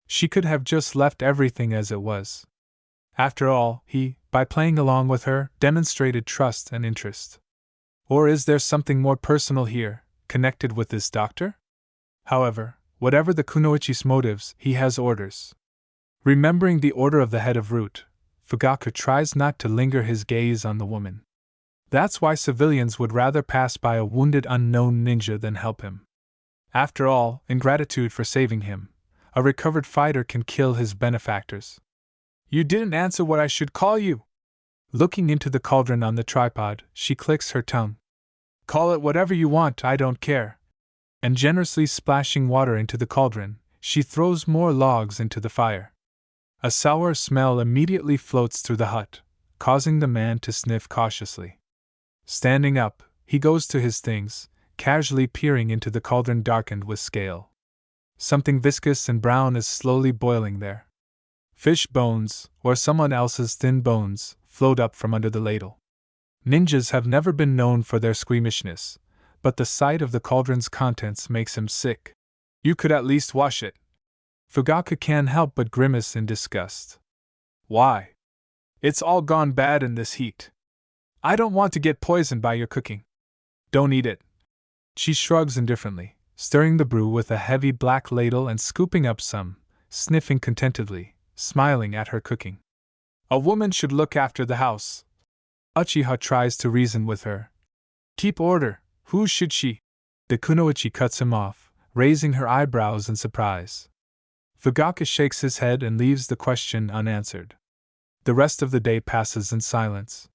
She could have just left everything as it was. After all, he, by playing along with her, demonstrated trust and interest. Or is there something more personal here, connected with this doctor? However, whatever the kunoichi's motives, he has orders. Remembering the order of the head of root, Fugaku tries not to linger his gaze on the woman. That's why civilians would rather pass by a wounded unknown ninja than help him. After all, in gratitude for saving him, a recovered fighter can kill his benefactors. You didn't answer what I should call you. Looking into the cauldron on the tripod, she clicks her tongue. Call it whatever you want, I don't care. And generously splashing water into the cauldron, she throws more logs into the fire. A sour smell immediately floats through the hut, causing the man to sniff cautiously. Standing up, he goes to his things, casually peering into the cauldron darkened with scale. Something viscous and brown is slowly boiling there. Fish bones, or someone else's thin bones, float up from under the ladle. Ninjas have never been known for their squeamishness, but the sight of the cauldron's contents makes him sick. You could at least wash it. Fugaku can't help but grimace in disgust. Why? It's all gone bad in this heat. I don't want to get poisoned by your cooking. Don't eat it. She shrugs indifferently, stirring the brew with a heavy black ladle and scooping up some, sniffing contentedly, smiling at her cooking. A woman should look after the house. Uchiha tries to reason with her. Keep order, who should she? The kunoichi cuts him off, raising her eyebrows in surprise. Fugaku shakes his head and leaves the question unanswered. The rest of the day passes in silence.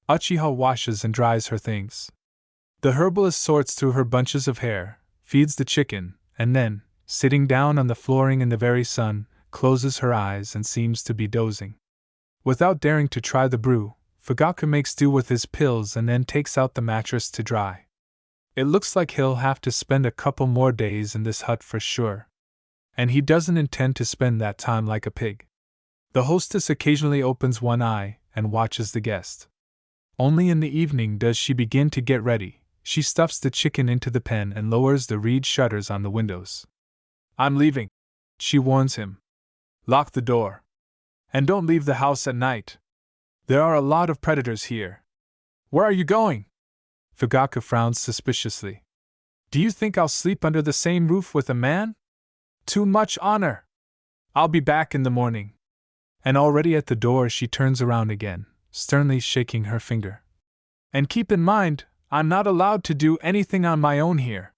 Uchiha washes and dries her things. The herbalist sorts through her bunches of hair, feeds the chicken, and then, sitting down on the flooring in the very sun, closes her eyes and seems to be dozing. Without daring to try the brew, Fugaku makes do with his pills and then takes out the mattress to dry. It looks like he'll have to spend a couple more days in this hut for sure. And he doesn't intend to spend that time like a pig. The hostess occasionally opens one eye and watches the guest. Only in the evening does she begin to get ready. She stuffs the chicken into the pen and lowers the reed shutters on the windows. I'm leaving, she warns him. Lock the door. And don't leave the house at night. There are a lot of predators here. Where are you going? Fugaku frowns suspiciously. Do you think I'll sleep under the same roof with a man? Too much honor. I'll be back in the morning. And already at the door she turns around again, sternly shaking her finger. And keep in mind, I'm not allowed to do anything on my own here.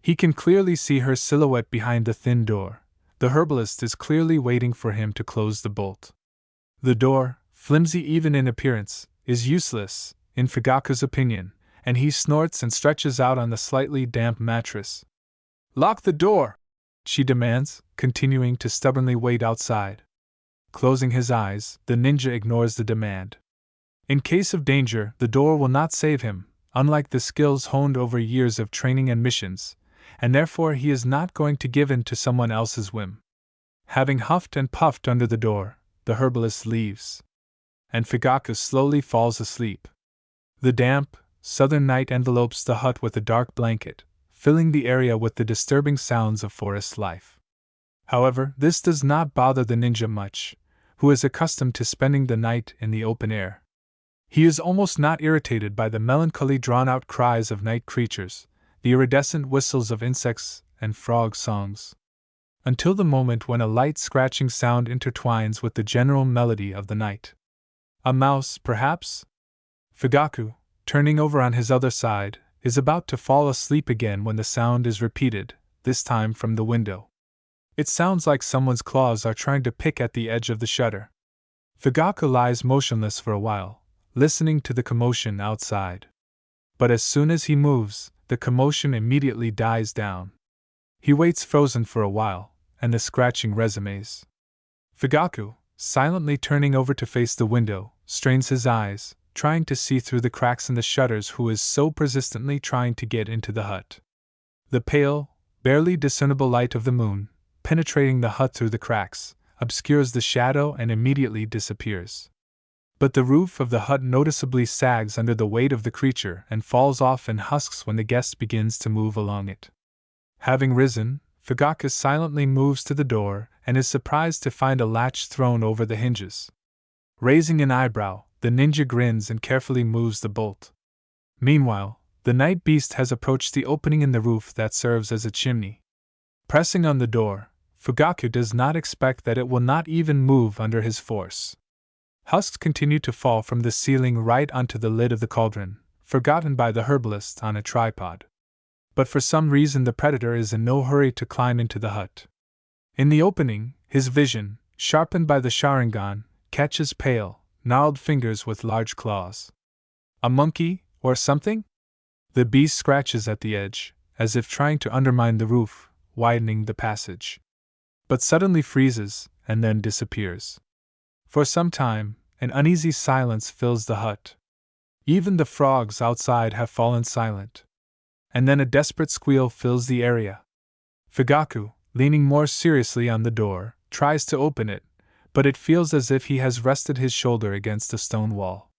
He can clearly see her silhouette behind the thin door. The herbalist is clearly waiting for him to close the bolt. The door, flimsy even in appearance, is useless, in Fugaku's opinion, and he snorts and stretches out on the slightly damp mattress. Lock the door, she demands, continuing to stubbornly wait outside. Closing his eyes, the ninja ignores the demand. In case of danger, the door will not save him, unlike the skills honed over years of training and missions, and therefore he is not going to give in to someone else's whim. Having huffed and puffed under the door, the herbalist leaves. And Fugaku slowly falls asleep. The damp, southern night envelopes the hut with a dark blanket, filling the area with the disturbing sounds of forest life. However, this does not bother the ninja much, who is accustomed to spending the night in the open air. He is almost not irritated by the melancholy drawn-out cries of night creatures, the iridescent whistles of insects, and frog songs. Until the moment when a light scratching sound intertwines with the general melody of the night. A mouse, perhaps? Fugaku, turning over on his other side, is about to fall asleep again when the sound is repeated, this time from the window. It sounds like someone's claws are trying to pick at the edge of the shutter. Fugaku lies motionless for a while, listening to the commotion outside. But as soon as he moves, the commotion immediately dies down. He waits frozen for a while, and the scratching resumes. Fugaku, silently turning over to face the window, strains his eyes, trying to see through the cracks in the shutters who is so persistently trying to get into the hut. The pale, barely discernible light of the moon, penetrating the hut through the cracks, obscures the shadow and immediately disappears. But the roof of the hut noticeably sags under the weight of the creature and falls off in husks when the guest begins to move along it. Having risen, Fugaku silently moves to the door and is surprised to find a latch thrown over the hinges. Raising an eyebrow, the ninja grins and carefully moves the bolt. Meanwhile, the night beast has approached the opening in the roof that serves as a chimney. Pressing on the door, Fugaku does not expect that it will not even move under his force. Husks continue to fall from the ceiling right onto the lid of the cauldron, forgotten by the herbalist on a tripod. But for some reason the predator is in no hurry to climb into the hut. In the opening, his vision, sharpened by the Sharingan, catches pale, gnarled fingers with large claws. A monkey, or something? The beast scratches at the edge, as if trying to undermine the roof, widening the passage. But suddenly freezes, and then disappears. For some time, an uneasy silence fills the hut. Even the frogs outside have fallen silent. And then a desperate squeal fills the area. Fugaku, leaning more seriously on the door, tries to open it, but it feels as if he has rested his shoulder against a stone wall.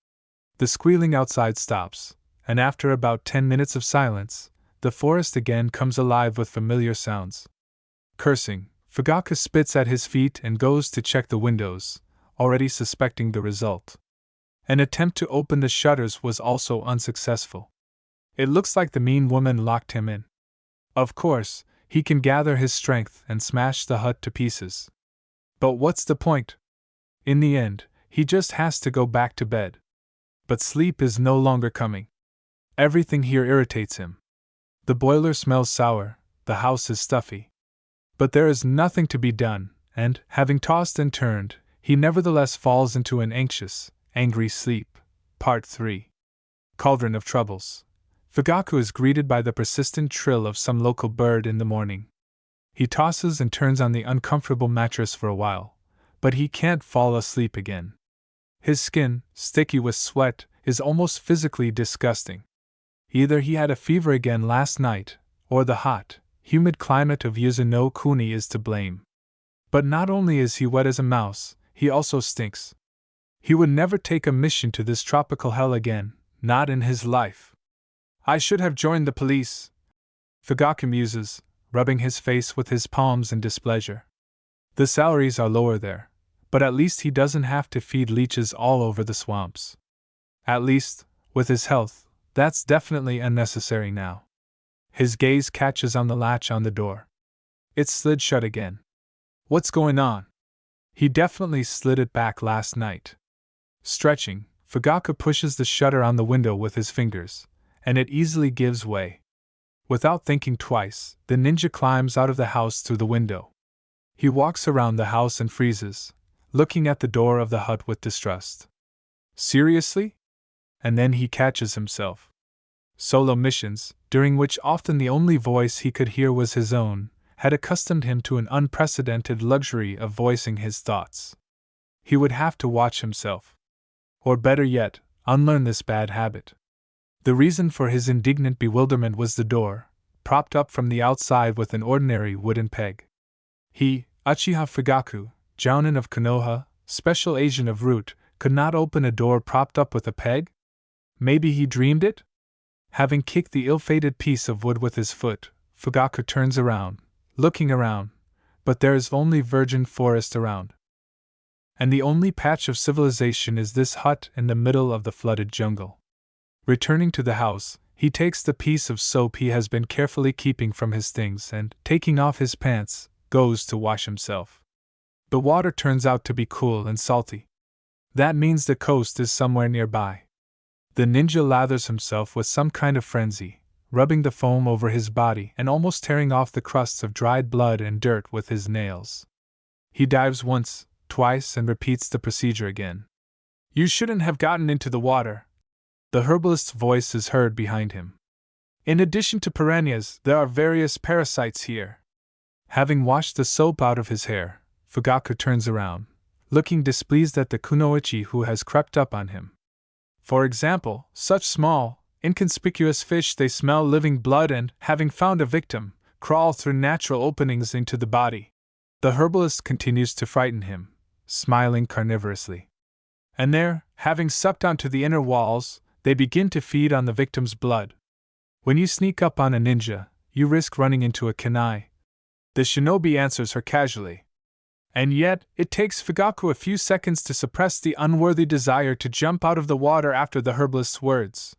The squealing outside stops, and after about 10 minutes of silence, the forest again comes alive with familiar sounds. Cursing, Fugaku spits at his feet and goes to check the windows, already suspecting the result. An attempt to open the shutters was also unsuccessful. It looks like the mean woman locked him in. Of course, he can gather his strength and smash the hut to pieces. But what's the point? In the end, he just has to go back to bed. But sleep is no longer coming. Everything here irritates him. The boiler smells sour, the house is stuffy. But there is nothing to be done, and, having tossed and turned, he nevertheless falls into an anxious, angry sleep. Part 3. Cauldron of Troubles. Fugaku is greeted by the persistent trill of some local bird in the morning. He tosses and turns on the uncomfortable mattress for a while, but he can't fall asleep again. His skin, sticky with sweat, is almost physically disgusting. Either he had a fever again last night, or the hot, humid climate of Yuzuno Kuni is to blame. But not only is he wet as a mouse, he also stinks. He would never take a mission to this tropical hell again, not in his life. I should have joined the police, Fugaku muses, rubbing his face with his palms in displeasure. The salaries are lower there, but at least he doesn't have to feed leeches all over the swamps. At least, with his health, that's definitely unnecessary now. His gaze catches on the latch on the door. It slid shut again. What's going on? He definitely slid it back last night. Stretching, Fugaku pushes the shutter on the window with his fingers, and it easily gives way. Without thinking twice, the ninja climbs out of the house through the window. He walks around the house and freezes, looking at the door of the hut with distrust. Seriously? And then he catches himself. Solo missions, during which often the only voice he could hear was his own, had accustomed him to an unprecedented luxury of voicing his thoughts. He would have to watch himself. Or better yet, unlearn this bad habit. The reason for his indignant bewilderment was the door, propped up from the outside with an ordinary wooden peg. He, Uchiha Fugaku, Jounin of Konoha, special agent of Root, could not open a door propped up with a peg? Maybe he dreamed it? Having kicked the ill-fated piece of wood with his foot, Fugaku turns around, looking around, but there is only virgin forest around. And the only patch of civilization is this hut in the middle of the flooded jungle. Returning to the house, he takes the piece of soap he has been carefully keeping from his things and, taking off his pants, goes to wash himself. The water turns out to be cool and salty. That means the coast is somewhere nearby. The ninja lathers himself with some kind of frenzy, rubbing the foam over his body and almost tearing off the crusts of dried blood and dirt with his nails. He dives once, twice, and repeats the procedure again. You shouldn't have gotten into the water. The herbalist's voice is heard behind him. In addition to piranhas, there are various parasites here. Having washed the soap out of his hair, Fugaku turns around, looking displeased at the kunoichi who has crept up on him. For example, such small, inconspicuous fish, they smell living blood and, having found a victim, crawl through natural openings into the body. The herbalist continues to frighten him, smiling carnivorously. And there, having supped onto the inner walls, they begin to feed on the victim's blood. When you sneak up on a ninja, you risk running into a kunai. The shinobi answers her casually. And yet, it takes Fugaku a few seconds to suppress the unworthy desire to jump out of the water after the herbalist's words.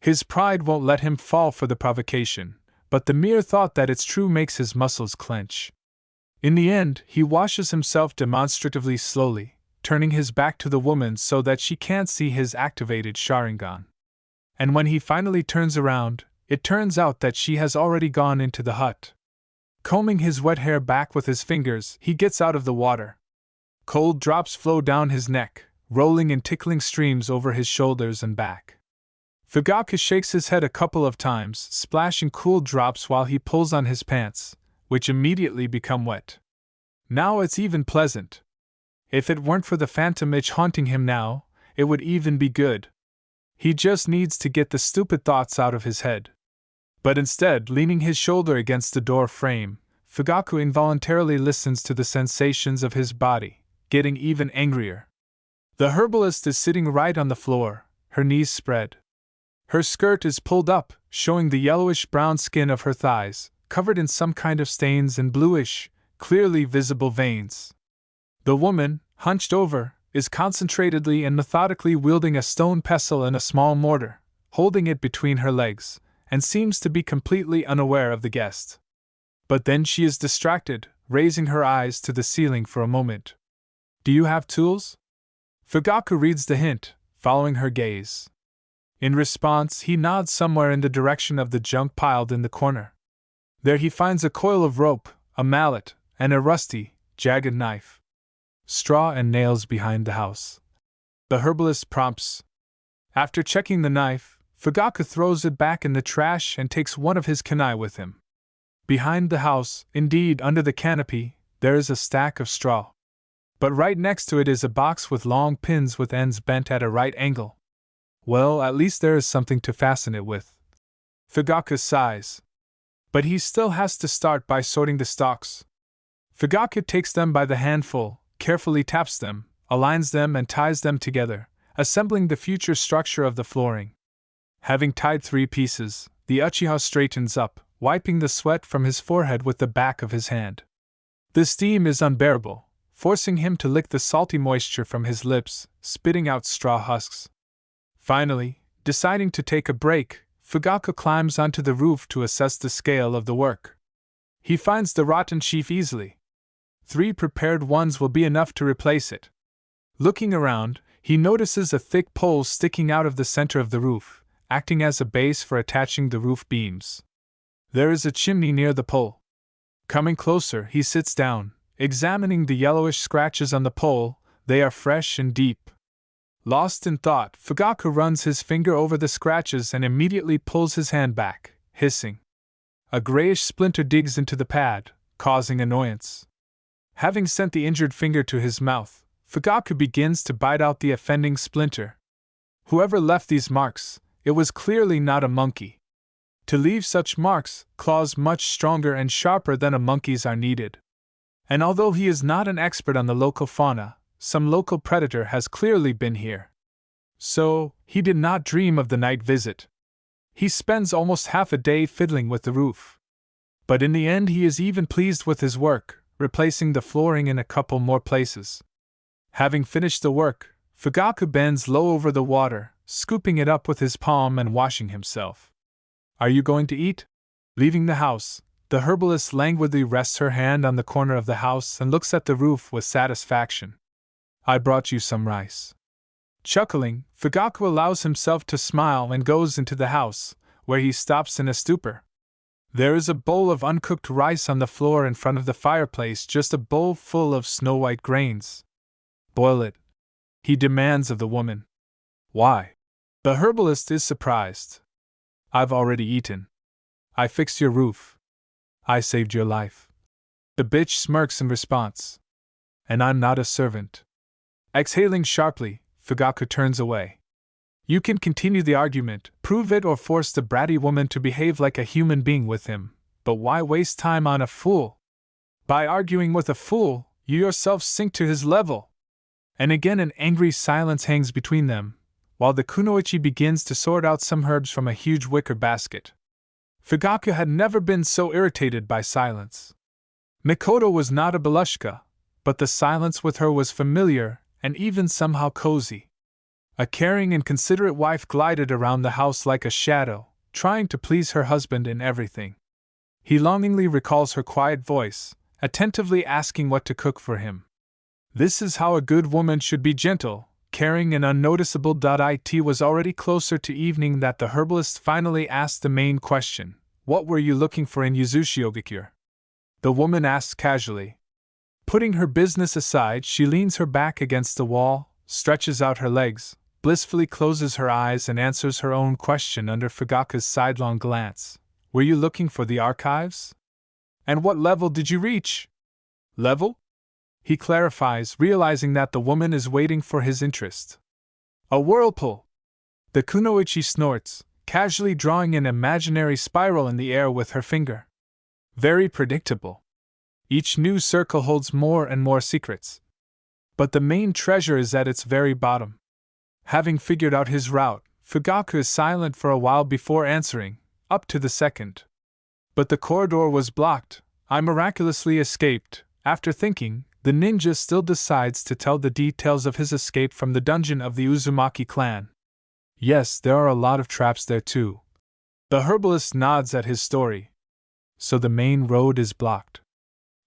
His pride won't let him fall for the provocation, but the mere thought that it's true makes his muscles clench. In the end, he washes himself demonstratively slowly, turning his back to the woman so that she can't see his activated Sharingan. And when he finally turns around, it turns out that she has already gone into the hut. Combing his wet hair back with his fingers, he gets out of the water. Cold drops flow down his neck, rolling in tickling streams over his shoulders and back. Fugaku shakes his head a couple of times, splashing cool drops while he pulls on his pants, which immediately become wet. Now it's even pleasant. If it weren't for the phantom itch haunting him now, it would even be good. He just needs to get the stupid thoughts out of his head. But instead, leaning his shoulder against the door frame, Fugaku involuntarily listens to the sensations of his body, getting even angrier. The herbalist is sitting right on the floor, her knees spread. Her skirt is pulled up, showing the yellowish-brown skin of her thighs, covered in some kind of stains and bluish, clearly visible veins. The woman, hunched over, is concentratedly and methodically wielding a stone pestle and a small mortar, holding it between her legs, and seems to be completely unaware of the guest. But then she is distracted, raising her eyes to the ceiling for a moment. Do you have tools? Fugaku reads the hint, following her gaze. In response, he nods somewhere in the direction of the junk piled in the corner. There he finds a coil of rope, a mallet, and a rusty, jagged knife. Straw and nails behind the house. The herbalist prompts. After checking the knife, Fugaku throws it back in the trash and takes one of his kunai with him. Behind the house, indeed under the canopy, there is a stack of straw. But right next to it is a box with long pins with ends bent at a right angle. Well, at least there is something to fasten it with. Fugaku sighs. But he still has to start by sorting the stalks. Fugaku takes them by the handful, carefully taps them, aligns them and ties them together, assembling the future structure of the flooring. Having tied 3 pieces, the Uchiha straightens up, wiping the sweat from his forehead with the back of his hand. The steam is unbearable, forcing him to lick the salty moisture from his lips, spitting out straw husks. Finally, deciding to take a break, Fugaku climbs onto the roof to assess the scale of the work. He finds the rotten sheaf easily. 3 prepared ones will be enough to replace it. Looking around, he notices a thick pole sticking out of the center of the roof, acting as a base for attaching the roof beams. There is a chimney near the pole. Coming closer, he sits down, examining the yellowish scratches on the pole. They are fresh and deep. Lost in thought, Fugaku runs his finger over the scratches and immediately pulls his hand back, hissing. A grayish splinter digs into the pad, causing annoyance. Having sent the injured finger to his mouth, Fugaku begins to bite out the offending splinter. Whoever left these marks, it was clearly not a monkey. To leave such marks, claws much stronger and sharper than a monkey's are needed. And although he is not an expert on the local fauna, some local predator has clearly been here. So, he did not dream of the night visit. He spends almost half a day fiddling with the roof. But in the end he is even pleased with his work, replacing the flooring in a couple more places. Having finished the work, Fugaku bends low over the water, scooping it up with his palm and washing himself. Are you going to eat? Leaving the house, the herbalist languidly rests her hand on the corner of the house and looks at the roof with satisfaction. I brought you some rice. Chuckling, Fugaku allows himself to smile and goes into the house, where he stops in a stupor. There is a bowl of uncooked rice on the floor in front of the fireplace, just a bowl full of snow-white grains. Boil it, he demands of the woman. Why? The herbalist is surprised. I've already eaten. I fixed your roof. I saved your life. The bitch smirks in response. And I'm not a servant. Exhaling sharply, Fugaku turns away. You can continue the argument, prove it or force the bratty woman to behave like a human being with him, but why waste time on a fool? By arguing with a fool, you yourself sink to his level. And again an angry silence hangs between them, while the kunoichi begins to sort out some herbs from a huge wicker basket. Fugaku had never been so irritated by silence. Mikoto was not a Belushka, but the silence with her was familiar and even somehow cozy. A caring and considerate wife glided around the house like a shadow, trying to please her husband in everything. He longingly recalls her quiet voice, attentively asking what to cook for him. This is how a good woman should be, gentle, caring and unnoticeable. It was already closer to evening that the herbalist finally asked the main question. What were you looking for in Yuzushiogakure? The woman asks casually. Putting her business aside, she leans her back against the wall, stretches out her legs, blissfully closes her eyes and answers her own question under Fugaku's sidelong glance. Were you looking for the archives? And what level did you reach? Level? He clarifies, realizing that the woman is waiting for his interest. A whirlpool. The kunoichi snorts, casually drawing an imaginary spiral in the air with her finger. Very predictable. Each new circle holds more and more secrets. But the main treasure is at its very bottom. Having figured out his route, Fugaku is silent for a while before answering, up to the second. But the corridor was blocked. I miraculously escaped. After thinking, the ninja still decides to tell the details of his escape from the dungeon of the Uzumaki clan. Yes, there are a lot of traps there too. The herbalist nods at his story. so the main road is blocked.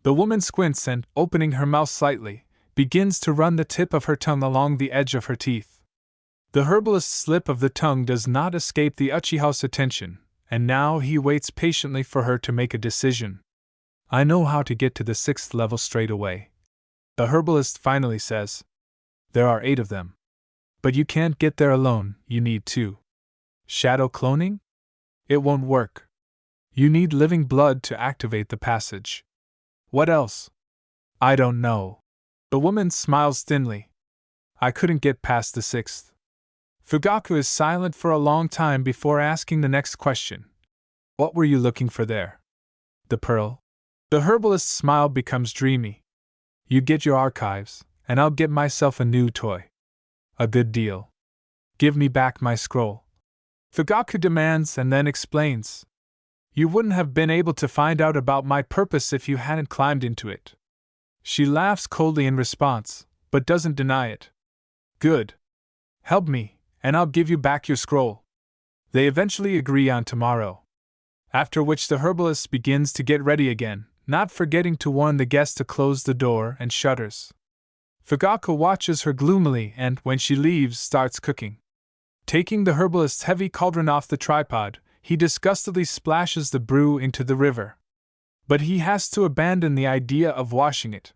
The woman squints and, opening her mouth slightly, begins to run the tip of her tongue along the edge of her teeth. The herbalist's slip of the tongue does not escape the Uchiha's attention, and now he waits patiently for her to make a decision. I know how to get to the 6th level straight away. The herbalist finally says. There are 8 of them. But you can't get there alone, you need 2. Shadow cloning? It won't work. You need living blood to activate the passage. What else? I don't know. The woman smiles thinly. I couldn't get past the 6th. Fugaku is silent for a long time before asking the next question. What were you looking for there? The pearl? The herbalist's smile becomes dreamy. You get your archives, and I'll get myself a new toy. A good deal. Give me back my scroll. Fugaku demands and then explains. You wouldn't have been able to find out about my purpose if you hadn't climbed into it. She laughs coldly in response, but doesn't deny it. Good. Help me, and I'll give you back your scroll. They eventually agree on tomorrow. After which the herbalist begins to get ready again, not forgetting to warn the guest to close the door and shutters. Fugaku watches her gloomily and, when she leaves, starts cooking. Taking the herbalist's heavy cauldron off the tripod, he disgustedly splashes the brew into the river. But he has to abandon the idea of washing it.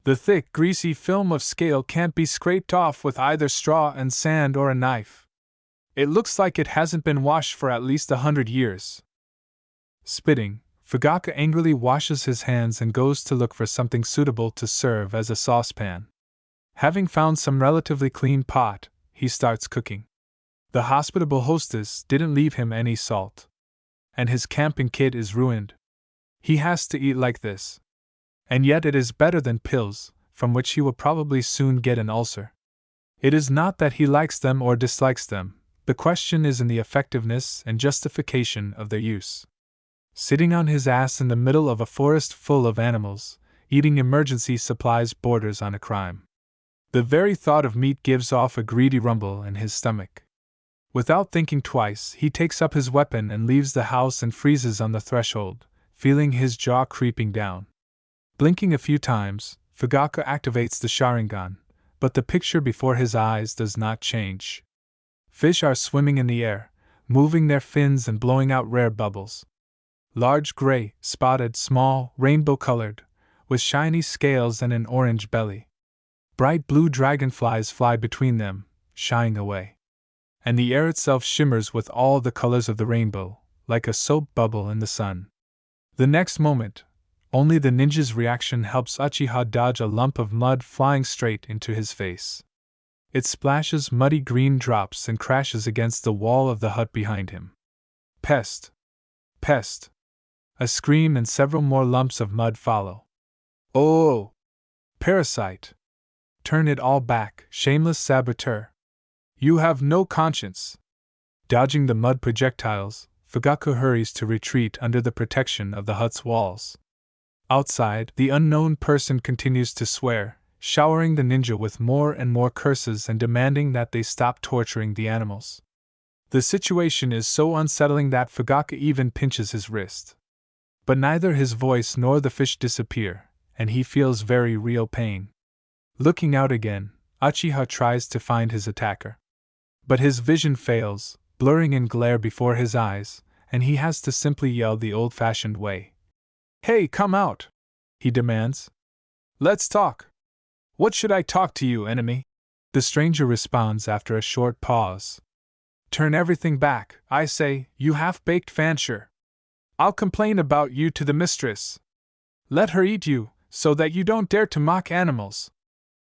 The thick, greasy film of scale can't be scraped off with either straw and sand or a knife. It looks like it hasn't been washed for at least 100 years. Spitting, Fugaku angrily washes his hands and goes to look for something suitable to serve as a saucepan. Having found some relatively clean pot, he starts cooking. The hospitable hostess didn't leave him any salt. And his camping kit is ruined. He has to eat like this. And yet it is better than pills, from which he will probably soon get an ulcer. It is not that he likes them or dislikes them, the question is in the effectiveness and justification of their use. Sitting on his ass in the middle of a forest full of animals, eating emergency supplies borders on a crime. The very thought of meat gives off a greedy rumble in his stomach. Without thinking twice, he takes up his weapon and leaves the house and freezes on the threshold, feeling his jaw creeping down. Blinking a few times, Fugaku activates the Sharingan, but the picture before his eyes does not change. Fish are swimming in the air, moving their fins and blowing out rare bubbles. Large gray, spotted, small, rainbow-colored, with shiny scales and an orange belly. Bright blue dragonflies fly between them, shying away. And the air itself shimmers with all the colors of the rainbow, like a soap bubble in the sun. The next moment, only the ninja's reaction helps Uchiha dodge a lump of mud flying straight into his face. It splashes muddy green drops and crashes against the wall of the hut behind him. Pest! Pest! A scream and several more lumps of mud follow. Oh! Parasite! Turn it all back, shameless saboteur! You have no conscience! Dodging the mud projectiles, Fugaku hurries to retreat under the protection of the hut's walls. Outside, the unknown person continues to swear, showering the ninja with more and more curses and demanding that they stop torturing the animals. The situation is so unsettling that Fugaku even pinches his wrist. But neither his voice nor the fish disappear, and he feels very real pain. Looking out again, Uchiha tries to find his attacker. But his vision fails, blurring in glare before his eyes, and he has to simply yell the old-fashioned way. Hey, come out! He demands. Let's talk! What should I talk to you, enemy? The stranger responds after a short pause. Turn everything back, I say, you half-baked fansher. I'll complain about you to the mistress. Let her eat you, so that you don't dare to mock animals.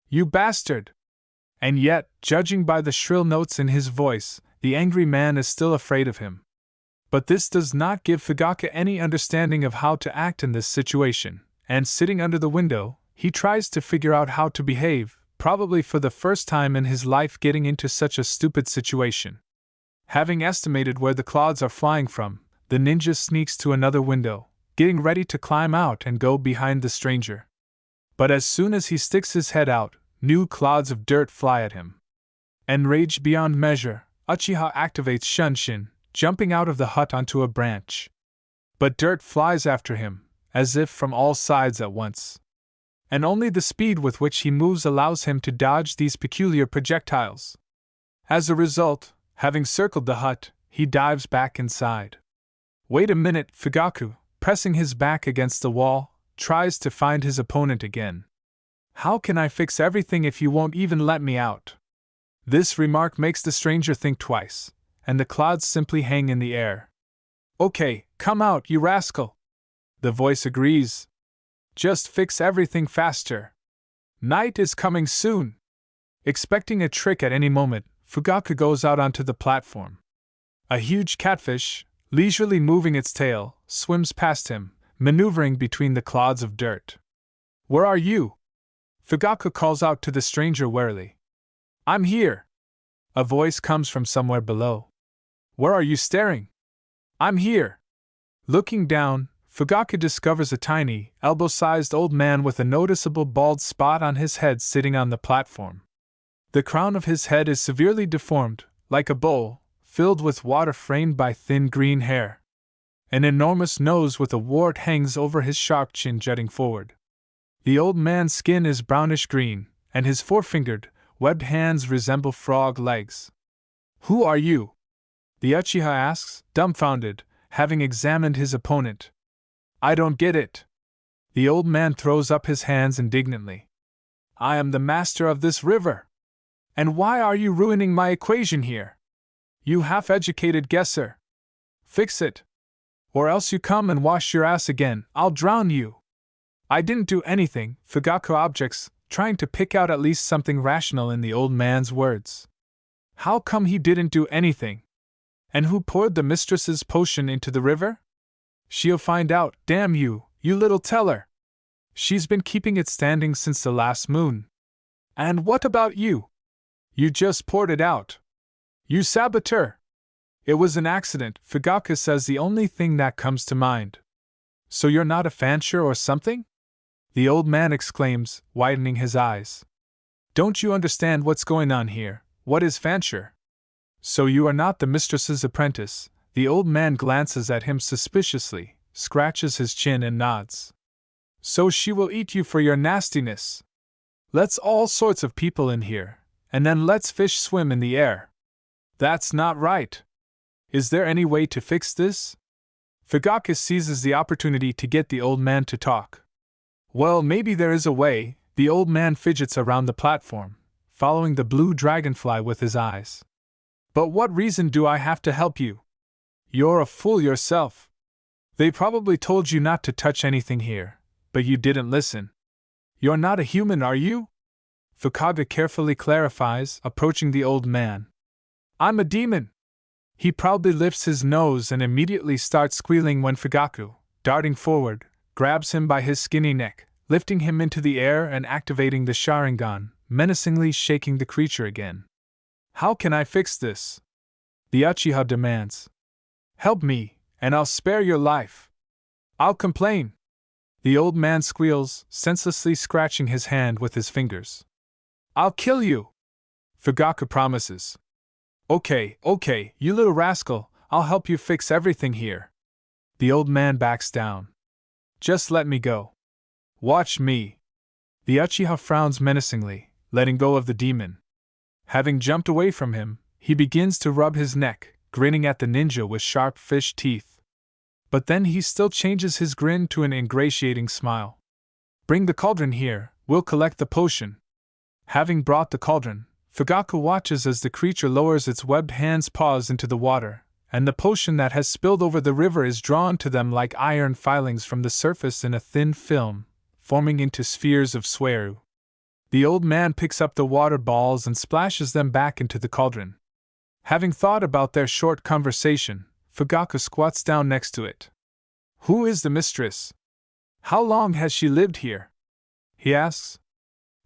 You bastard! And yet, judging by the shrill notes in his voice, the angry man is still afraid of him. But this does not give Fugaku any understanding of how to act in this situation, and sitting under the window, he tries to figure out how to behave, probably for the first time in his life getting into such a stupid situation. Having estimated where the clouds are flying from, the ninja sneaks to another window, getting ready to climb out and go behind the stranger. But as soon as he sticks his head out, new clouds of dirt fly at him. Enraged beyond measure, Uchiha activates Shunshin, jumping out of the hut onto a branch. but dirt flies after him, as if from all sides at once. And only the speed with which he moves allows him to dodge these peculiar projectiles. As a result, having circled the hut, he dives back inside. Wait a minute, Fugaku, pressing his back against the wall, tries to find his opponent again. How can I fix everything if you won't even let me out? This remark makes the stranger think twice, and the clods simply hang in the air. Okay, come out, you rascal! The voice agrees. Just fix everything faster. Night is coming soon. Expecting a trick at any moment, Fugaku goes out onto the platform. A huge catfish, leisurely moving its tail, swims past him, maneuvering between the clods of dirt. Where are you? Fugaku calls out to the stranger warily. I'm here. A voice comes from somewhere below. Where are you staring? I'm here. Looking down, Fugaku discovers a tiny, elbow-sized old man with a noticeable bald spot on his head sitting on the platform. The crown of his head is severely deformed, like a bowl, filled with water framed by thin green hair. An enormous nose with a wart hangs over his sharp chin jutting forward. The old man's skin is brownish-green, and his four-fingered, webbed hands resemble frog legs. Who are you? The Uchiha asks, dumbfounded, having examined his opponent. I don't get it. The old man throws up his hands indignantly. I am the master of this river. And why are you ruining my equation here? You half-educated guesser. Fix it. Or else you come and wash your ass again, I'll drown you. I didn't do anything, Fugaku objects, trying to pick out at least something rational in the old man's words. How come he didn't do anything? And who poured the mistress's potion into the river? She'll find out, damn you, you little teller. She's been keeping it standing since the last moon. And what about you? You just poured it out. You saboteur. It was an accident, Fugaku says, the only thing that comes to mind. So you're not a fancher or something? The old man exclaims, widening his eyes. Don't you understand what's going on here? What is fancher? So you are not the mistress's apprentice. The old man glances at him suspiciously, scratches his chin and nods. So she will eat you for your nastiness. Let's all sorts of people in here, and then let's fish swim in the air. That's not right. Is there any way to fix this? Fugaku seizes the opportunity to get the old man to talk. Well, maybe there is a way. The old man fidgets around the platform, following the blue dragonfly with his eyes. But what reason do I have to help you? You're a fool yourself. They probably told you not to touch anything here, but you didn't listen. You're not a human, are you? Fugaku carefully clarifies, approaching the old man. I'm a demon. He proudly lifts his nose and immediately starts squealing when Fugaku, darting forward, grabs him by his skinny neck, lifting him into the air and activating the Sharingan, menacingly shaking the creature again. How can I fix this? The Uchiha demands. Help me, and I'll spare your life. I'll complain. The old man squeals, senselessly scratching his hand with his fingers. I'll kill you. Fugaku promises. Okay, you little rascal, I'll help you fix everything here. The old man backs down. Just let me go. Watch me. The Uchiha frowns menacingly, letting go of the demon. Having jumped away from him, he begins to rub his neck, grinning at the ninja with sharp fish teeth. But then he still changes his grin to an ingratiating smile. Bring the cauldron here, we'll collect the potion. Having brought the cauldron, Fugaku watches as the creature lowers its webbed paws into the water, and the potion that has spilled over the river is drawn to them like iron filings from the surface in a thin film, forming into spheres of sueru. The old man picks up the water balls and splashes them back into the cauldron. Having thought about their short conversation, Fugaku squats down next to it. Who is the mistress? How long has she lived here? He asks.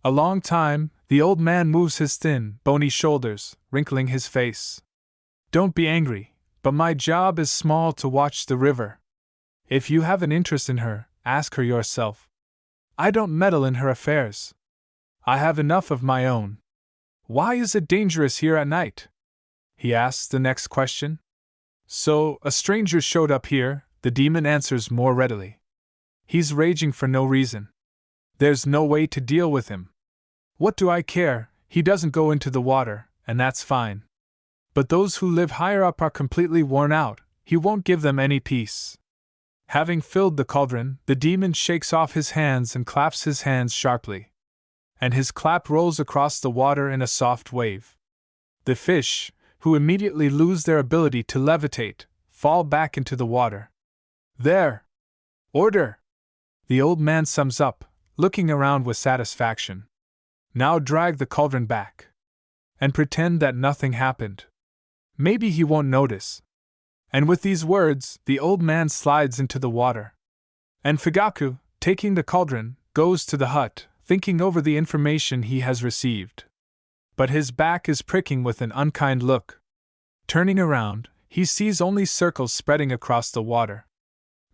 A long time. The old man moves his thin, bony shoulders, wrinkling his face. Don't be angry, but my job is small to watch the river. If you have an interest in her, ask her yourself. I don't meddle in her affairs. I have enough of my own. Why is it dangerous here at night? He asks the next question. So, a stranger showed up here, the the demon answers more readily. He's raging for no reason. There's no way to deal with him. What do I care? He doesn't go into the water, and that's fine. But those who live higher up are completely worn out. He won't give them any peace. Having filled the cauldron, the demon shakes off his hands and claps his hands sharply. And his clap rolls across the water in a soft wave. The fish, who immediately lose their ability to levitate, fall back into the water. There! Order! The old man sums up, looking around with satisfaction. Now drag the cauldron back. And pretend that nothing happened. Maybe he won't notice. And with these words, the old man slides into the water. And Fugaku, taking the cauldron, goes to the hut, thinking over the information he has received. But his back is pricking with an unkind look. Turning around, he sees only circles spreading across the water.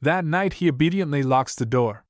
That night he obediently locks the door.